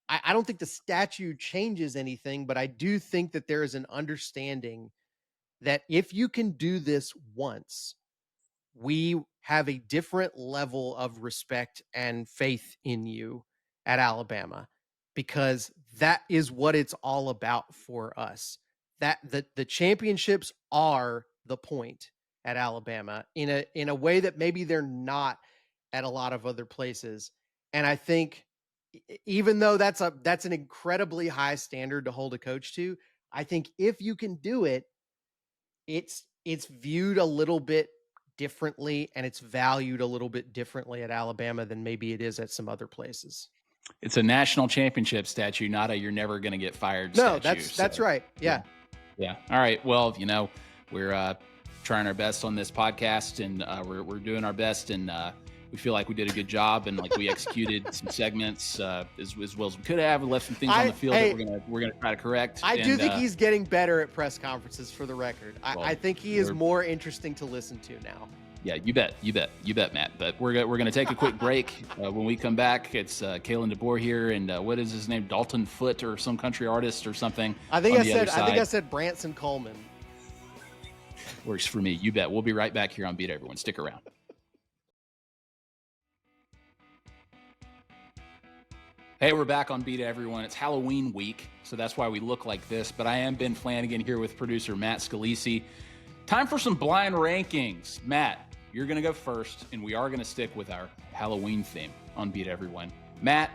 I don't think the statue changes anything, but I do think that there is an understanding that if you can do this once, we have a different level of respect and faith in you at Alabama, because that is what it's all about for us. That the championships are the point at Alabama in a way that maybe they're not at a lot of other places. And I think even though that's an incredibly high standard to hold a coach to, I think if you can do it, it's viewed a little bit differently and it's valued a little bit differently at Alabama than maybe it is at some other places. It's a national championship statue, not a you're never going to get fired No, statue. that's right. Yeah. Yeah. All right. Well, we're trying our best on this podcast, and we're doing our best, and we feel like we did a good job, and like we executed some segments as well as we could have. We left some things on the field that we're gonna try to correct. I do think he's getting better at press conferences, for the record. I think he is more interesting to listen to now. Yeah, you bet, Matt. But we're gonna take a quick break. When we come back, it's Kalen DeBoer here, and what is his name? Dalton Foote or some country artist or something. I think I said Branson Coleman. Works for me. You bet. We'll be right back here on Beat Everyone. Stick around. Hey, we're back on Beat Everyone. It's Halloween week, so that's why we look like this. But I am Ben Flanagan here with producer Matt Scalisi. Time for some blind rankings. Matt, you're going to go first, and we are going to stick with our Halloween theme on Beat Everyone. Matt,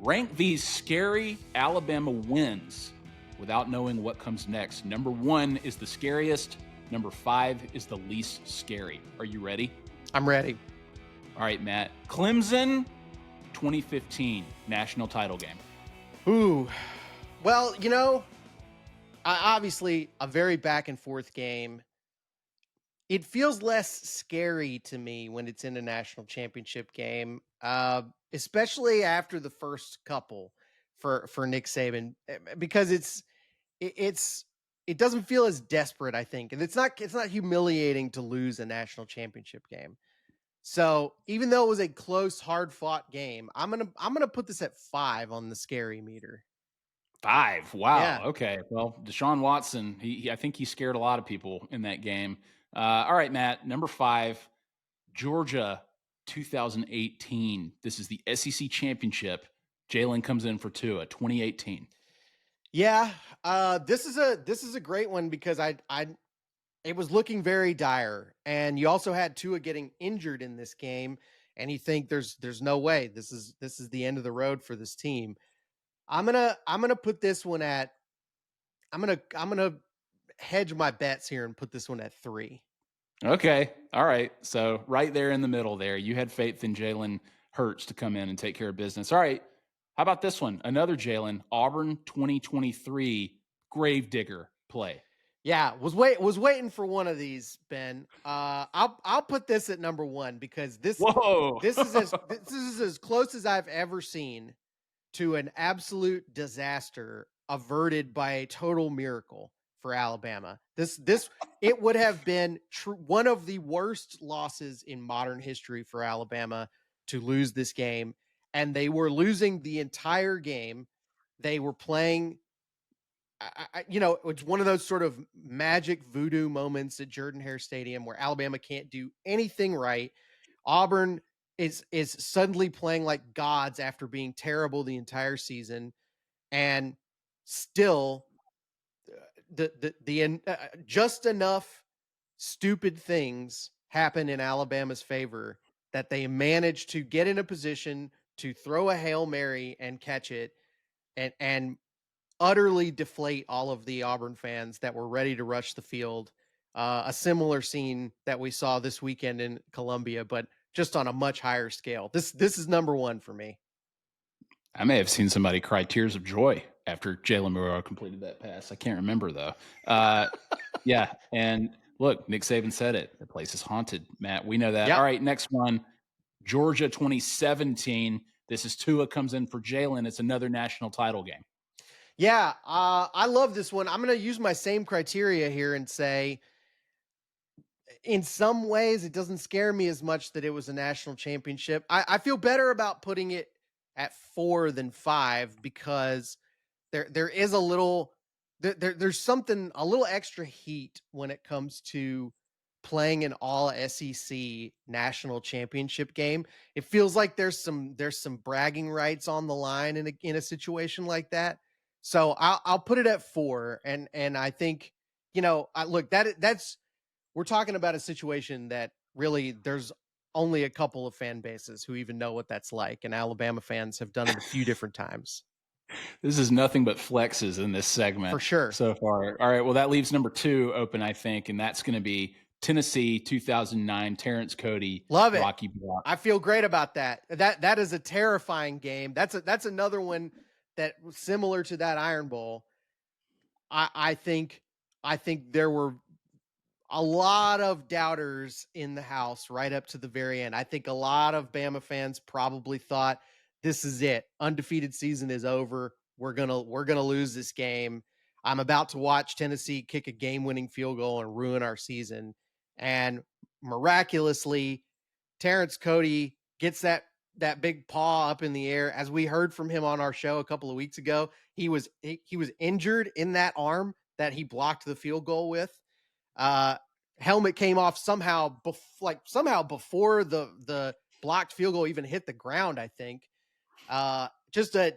rank these scary Alabama wins without knowing what comes next. Number 1 is the scariest. Number 5 is the least scary. Are you ready? I'm ready. All right, Matt. Clemson 2015 national title game. Ooh. Well, obviously a very back and forth game. It feels less scary to me when it's in a national championship game, especially after the first couple for Nick Saban, because it doesn't feel as desperate, I think. And it's not humiliating to lose a national championship game. So even though it was a close, hard-fought game, I'm gonna put this at 5 on the scary meter. 5. Wow. Yeah. Okay. Well, Deshaun Watson, I think he scared a lot of people in that game. All right, Matt. Number 5, Georgia 2018. This is the SEC championship. Jalen comes in for Tua 2018. Yeah. This is a great one because it was looking very dire, and you also had Tua getting injured in this game, and you think there's no way this is the end of the road for this team. I'm gonna put this one at. I'm gonna hedge my bets here and put this one at 3. Okay. All right. So right there in the middle there, you had faith in Jalen Hurts to come in and take care of business. All right. How about this one? Another Jalen, Auburn 2023 Gravedigger play. Yeah, was waiting for one of these, Ben. I'll put this at number 1 because this is as close as I've ever seen to an absolute disaster averted by a total miracle for Alabama. It would have been one of the worst losses in modern history for Alabama to lose this game, and they were losing the entire game. They were playing. It's one of those sort of magic voodoo moments at Jordan-Hare Stadium where Alabama can't do anything right. Auburn is suddenly playing like gods after being terrible the entire season, and still just enough stupid things happen in Alabama's favor that they manage to get in a position to throw a Hail Mary and catch it and utterly deflate all of the Auburn fans that were ready to rush the field. A similar scene that we saw this weekend in Columbia, but just on a much higher scale. This is number 1 for me. I may have seen somebody cry tears of joy after Jalen Milroe completed that pass. I can't remember though. Yeah. And look, Nick Saban said it. The place is haunted, Matt. We know that. Yep. All right. Next one, Georgia 2017. This is Tua comes in for Jalen. It's another national title game. Yeah, I love this one. I'm going to use my same criteria here and say, in some ways, it doesn't scare me as much that it was a national championship. I feel better about putting it at 4 than 5 because there is a little there's something a little extra heat when it comes to playing an all SEC national championship game. It feels like there's some bragging rights on the line in a situation like that. So I'll put it at 4, and I think look, that's we're talking about a situation that really there's only a couple of fan bases who even know what that's like, and Alabama fans have done it a few different times This is nothing but flexes in this segment for sure. so far. All right, well, that leaves number 2 open, I think, and that's going to be Tennessee 2009 Terrence Cody Love it. Rocky Block. I feel great about that. That is a terrifying game. That's another one that was similar to that Iron Bowl. I think there were a lot of doubters in the house right up to the very end. I think a lot of Bama fans probably thought this is it. Undefeated season is over. We're gonna lose this game. I'm about to watch Tennessee kick a game-winning field goal and ruin our season. And miraculously, Terrence Cody gets that big paw up in the air. As we heard from him on our show a couple of weeks ago, he was injured in that arm that he blocked the field goal with. Uh, Helmet came off somehow, somehow before the blocked field goal even hit the ground. I think just a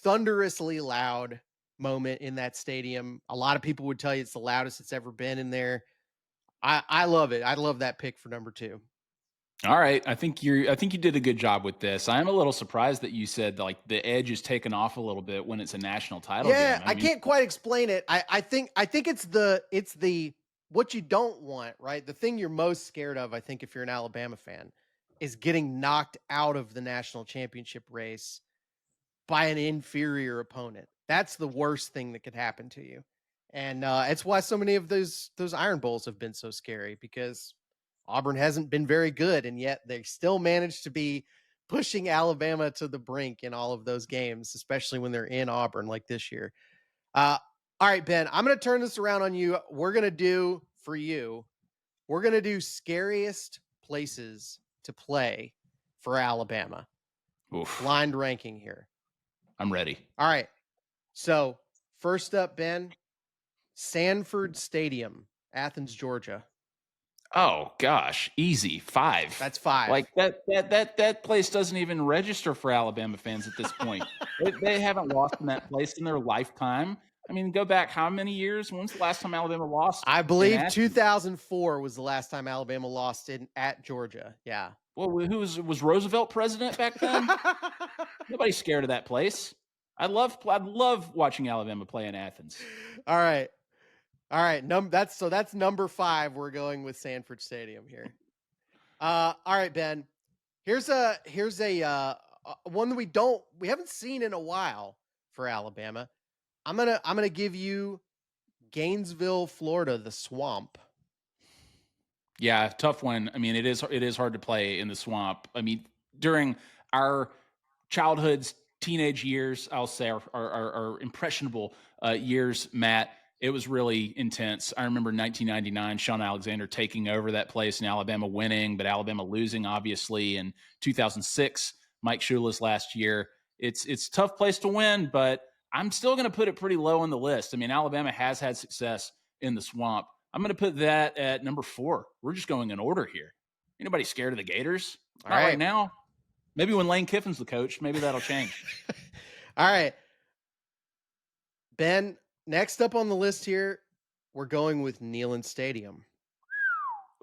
thunderously loud moment in that stadium. A lot of people would tell you it's the loudest it's ever been in there. I love it. I love that pick for number 2. All right, I think you did a good job with this. I'm a little surprised that you said like the edge is taken off a little bit when it's a national title Yeah, game. I I mean, can't quite explain it. I think it's the what you don't want, right? The thing you're most scared of, I think, if you're an Alabama fan, is getting knocked out of the national championship race by an inferior opponent. That's the worst thing that could happen to you. And it's why so many of those Iron Bowls have been so scary, because Auburn hasn't been very good, and yet they still managed to be pushing Alabama to the brink in all of those games, especially when they're in Auburn like this year. Uh, all right, Ben, I'm going to turn this around on you. We're going to do for you, we're going to do scariest places to play for Alabama. oof, Blind ranking here. I'm ready. All right. So, first up, Ben, Sanford Stadium, Athens, Georgia. Oh gosh, easy 5. That's 5. Like that place doesn't even register for Alabama fans at this point. They haven't lost in that place in their lifetime. I mean, go back how many years? When's the last time Alabama lost I in believe Athens? 2004 was the last time Alabama lost at Georgia. Yeah. Well, who was Roosevelt president back then? Nobody's scared of that place. I'd love watching Alabama play in Athens. All right. All right. That's number 5. We're going with Sanford Stadium here. All right, Ben. Here's a one that we haven't seen in a while for Alabama. I'm gonna give you Gainesville, Florida, the Swamp. Yeah, tough one. I mean, it is hard to play in the swamp. I mean, during our childhoods, teenage years, I'll say our impressionable years, Matt, it was really intense. I remember 1999, Sean Alexander taking over that place and Alabama winning, but Alabama losing, obviously, in 2006, Mike Shula's last year. It's a tough place to win, but I'm still going to put it pretty low on the list. I mean, Alabama has had success in the swamp. I'm going to put that at number 4. We're just going in order here. Anybody scared of the Gators? All Not right right. now. Maybe when Lane Kiffin's the coach, maybe that'll change. All right. Ben, next up on the list here, we're going with Neyland Stadium.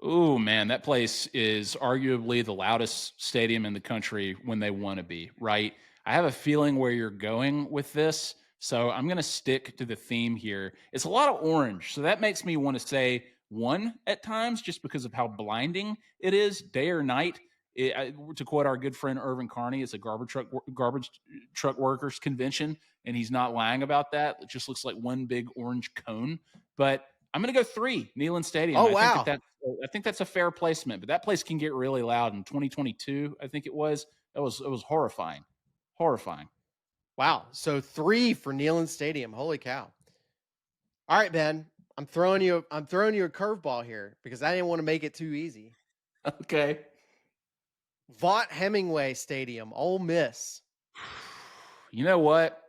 Ooh, man, that place is arguably the loudest stadium in the country when they want to be, right? I have a feeling where you're going with this, so I'm going to stick to the theme here. It's a lot of orange, so that makes me want to say 1 at times just because of how blinding it is day or night. To quote our good friend Irvin Carney, it's a garbage truck workers convention, and he's not lying about that. It just looks like one big orange cone. But I'm going to go 3, Neyland Stadium. Oh, wow. I think that's a fair placement, but that place can get really loud in 2022. I think it was horrifying, horrifying. Wow. So 3 for Neyland Stadium. Holy cow. All right, Ben. I'm throwing you a curveball here because I didn't want to make it too easy. Okay. Vaught Hemingway Stadium, Ole Miss. You know what?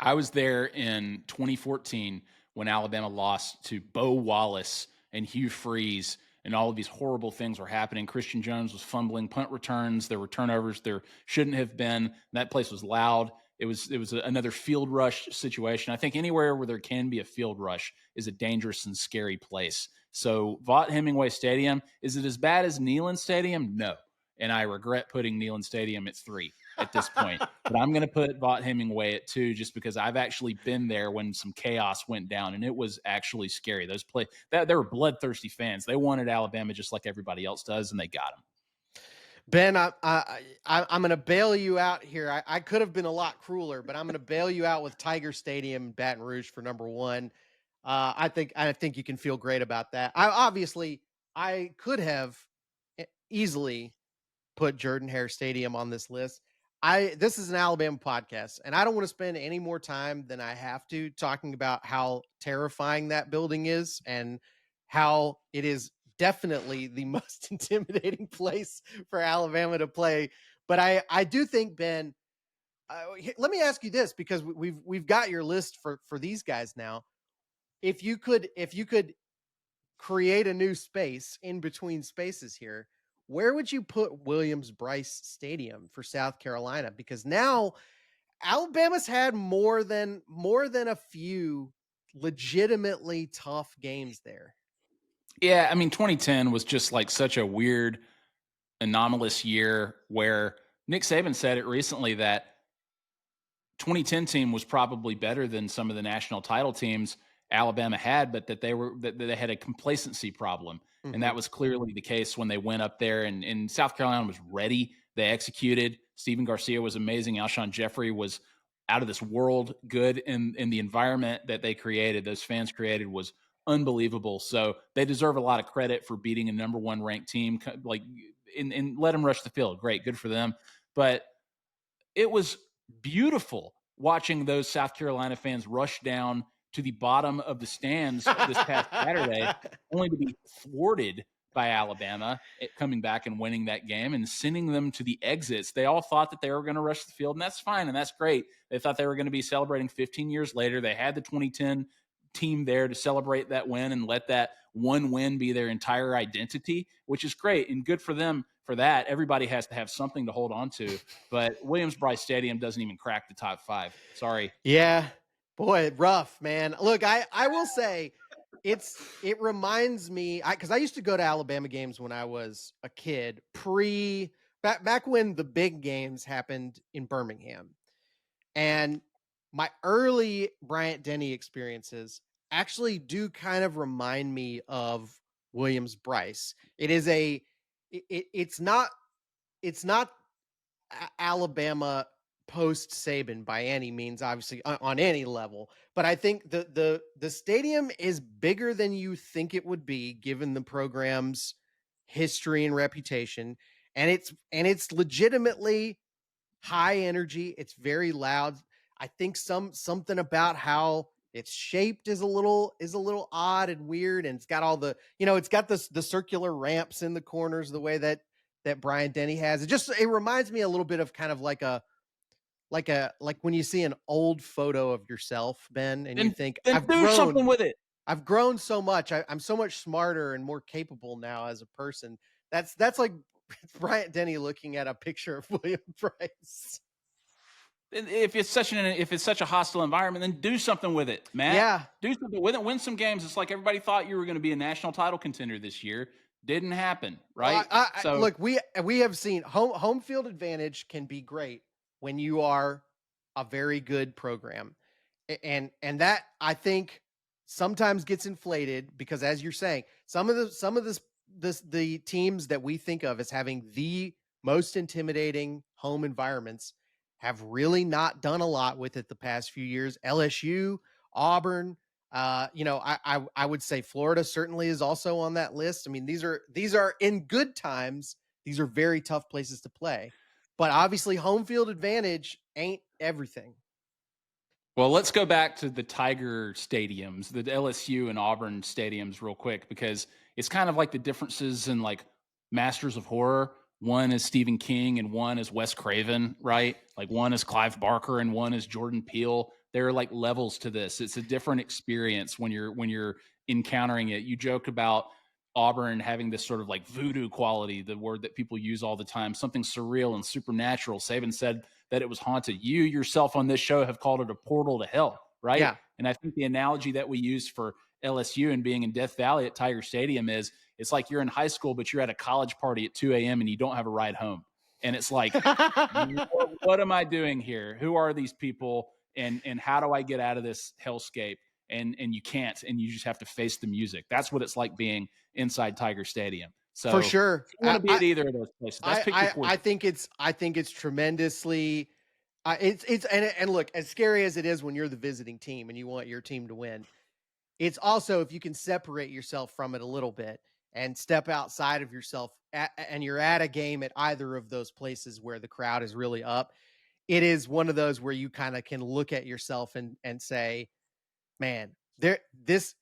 I was there in 2014 when Alabama lost to Bo Wallace and Hugh Freeze, and all of these horrible things were happening. Christian Jones was fumbling punt returns. There were turnovers there shouldn't have been. That place was loud. It was another field rush situation. I think anywhere where there can be a field rush is a dangerous and scary place. So Vaught Hemingway Stadium, is it as bad as Neyland Stadium? No. And I regret putting Neyland Stadium at 3 at this point. But I'm going to put Vaught Hemingway at 2 just because I've actually been there when some chaos went down, and it was actually scary. Those there were bloodthirsty fans. They wanted Alabama just like everybody else does, and they got them. Ben, I'm going to bail you out here. I could have been a lot crueler, but I'm going to bail you out with Tiger Stadium, Baton Rouge for number 1. I think you can feel great about that. I could have easily put Jordan-Hare Stadium on this list. This is an Alabama podcast, and I don't want to spend any more time than I have to talking about how terrifying that building is and how it is definitely the most intimidating place for Alabama to play. But I do think, Ben, let me ask you this, because we've got your list for these guys now. If you could create a new space in between spaces here, where would you put Williams-Brice Stadium for South Carolina? Because now Alabama's had more than a few legitimately tough games there. Yeah, I mean, 2010 was just like such a weird, anomalous year where Nick Saban said it recently that 2010 team was probably better than some of the national title teams Alabama had, but that they had a complacency problem. Mm-hmm. And that was clearly the case when they went up there, and South Carolina was ready. They executed. Stephen Garcia was amazing. Alshon Jeffrey was out of this world good, in the environment that they created, those fans created, was unbelievable. So they deserve a lot of credit for beating a number 1 ranked team, like, and let them rush the field. Great, good for them. But it was beautiful watching those South Carolina fans rush down to the bottom of the stands this past Saturday, only to be thwarted by Alabama coming back and winning that game and sending them to the exits. They all thought that they were going to rush the field, and that's fine, and that's great. They thought they were going to be celebrating 15 years later. They had the 2010 team there to celebrate that win and let that one win be their entire identity, which is great and good for them for that. Everybody has to have something to hold on to, but Williams-Brice Stadium doesn't even crack the top 5. Sorry. Yeah. Boy, rough, man. Look, I will say it reminds me, because I used to go to Alabama games when I was a kid, back when the big games happened in Birmingham. And my early Bryant Denny experiences actually do kind of remind me of Williams-Brice. It's not Alabama post Saban by any means, obviously, on any level, but I think the stadium is bigger than you think it would be given the program's history and reputation, and it's legitimately high energy. It's very loud. I think something about how it's shaped is a little odd and weird, and it's got all the, it's got the circular ramps in the corners the way that Bryant Denny has. It reminds me a little bit of kind of like when you see an old photo of yourself, Ben, and you think, I've grown something with it. I've grown so much. I'm so much smarter and more capable now as a person. That's like Bryant Denny looking at a picture of Williams-Brice. If it's such a hostile environment, then do something with it, Matt. Yeah, do something with it. Win some games. It's like everybody thought you were going to be a national title contender this year. Didn't happen, right? So look, we have seen home field advantage can be great when you are a very good program, and that, I think, sometimes gets inflated because, as you're saying, some of the teams that we think of as having the most intimidating home environments have really not done a lot with it the past few years. LSU, Auburn, I would say Florida certainly is also on that list. I mean, these are in good times, these are very tough places to play, but obviously home field advantage ain't everything. Well, let's go back to the Tiger stadiums, the LSU and Auburn stadiums real quick, because it's kind of like the differences in like Masters of Horror. One is Stephen King and one is Wes Craven, right? Like one is Clive Barker and one is Jordan Peele. there are like levels to this. It's a different experience when you're encountering it. You joke about Auburn having this sort of like voodoo quality, the word that people use all the time, something surreal and supernatural. Saban said that it was haunted. You yourself on this show have called it a portal to hell, right? Yeah. And I think the analogy that we use for LSU and being in Death Valley at Tiger Stadium is it's like you're in high school, but you're at a college party at 2 a.m. and you don't have a ride home. And it's like, what am I doing here? Who are these people? And how do I get out of this hellscape? And you can't, and you just have to face the music. That's what it's like being inside Tiger Stadium. So For sure. if you want to be at either of those places, that's pick your poison. I think it's tremendously and look, as scary as it is when you're the visiting team and you want your team to win, it's also if you can separate yourself from it a little bit and step outside of yourself and you're at a game at either of those places where the crowd is really up, it is one of those where you kind of can look at yourself and say, man, this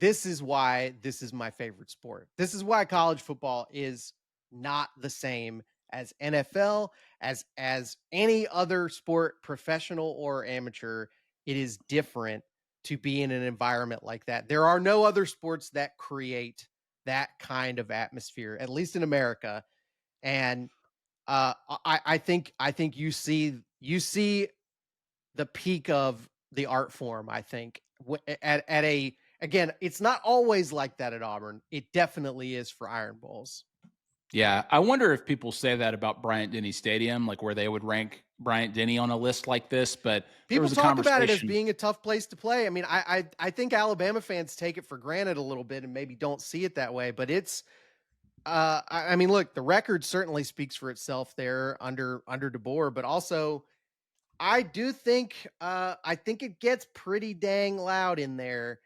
is why this is my favorite sport. This is why college football is not the same as NFL, as any other sport, professional or amateur. It is different to be in an environment like that. There are no other sports that create that kind of atmosphere, at least in America. And I think you see the peak of the art form. I think at a again, it's not always like that at Auburn. It definitely is for Iron Bowls. Yeah, I wonder if people say that about Bryant-Denny Stadium, like where they would rank Bryant-Denny on a list like this. But people talk about it as being a tough place to play. I mean, I think Alabama fans take it for granted a little bit and maybe don't see it that way. But it's, I mean, look, the record certainly speaks for itself there under DeBoer, but also I do think I think it gets pretty dang loud in there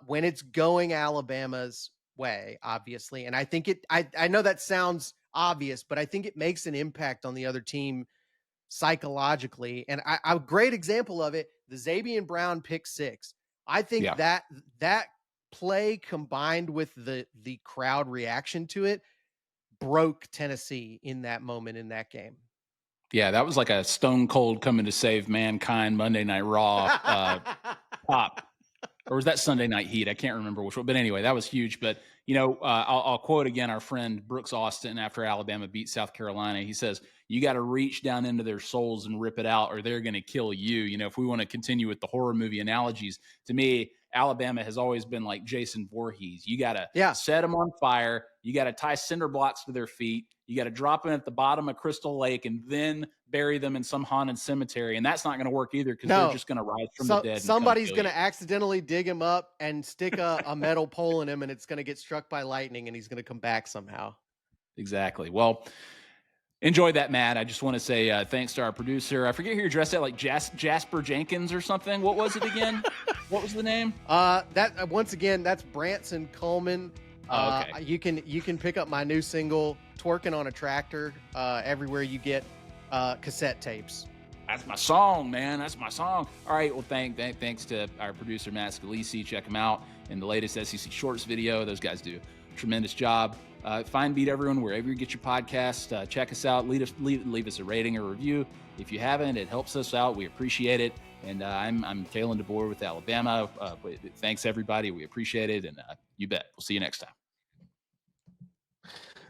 when it's going Alabama's way, obviously. And I think I know that sounds obvious, but I think it makes an impact on the other team psychologically. And a great example of it, the Zabian Brown pick six. I think that play combined with the crowd reaction to it broke Tennessee in that moment in that game. Yeah, that was like a Stone Cold coming to save mankind Monday Night Raw pop. Or was that Sunday Night Heat? I can't remember which one. But anyway, that was huge. But, I'll quote again our friend Brooks Austin after Alabama beat South Carolina. He says, you got to reach down into their souls and rip it out or they're going to kill you. If we want to continue with the horror movie analogies, to me, Alabama has always been like Jason Voorhees. You got to set them on fire. You got to tie cinder blocks to their feet. You got to drop them at the bottom of Crystal Lake and then bury them in some haunted cemetery. And that's not going to work either because they're just going to rise from the dead. Somebody's going to accidentally dig him up and stick a metal pole in him and it's going to get struck by lightning and he's going to come back somehow. Exactly. Well, enjoy that, Matt. I just want to say thanks to our producer. I forget who you're dressed at, like Jasper Jenkins or something. What was it again? What was the name? Once again, that's Branson Coleman. Okay. You can pick up my new single, Twerking on a Tractor, everywhere you get cassette tapes. That's my song, man. That's my song. All right. Well, thanks to our producer, Matt Scalisi. Check him out in the latest SEC Shorts video. Those guys do a tremendous job. Find Beat Everyone wherever you get your podcast. Check us out. Leave us a rating or review. If you haven't, it helps us out. We appreciate it. And I'm Kalen DeBoer with Alabama. Thanks, everybody. We appreciate it. And you bet. We'll see you next time.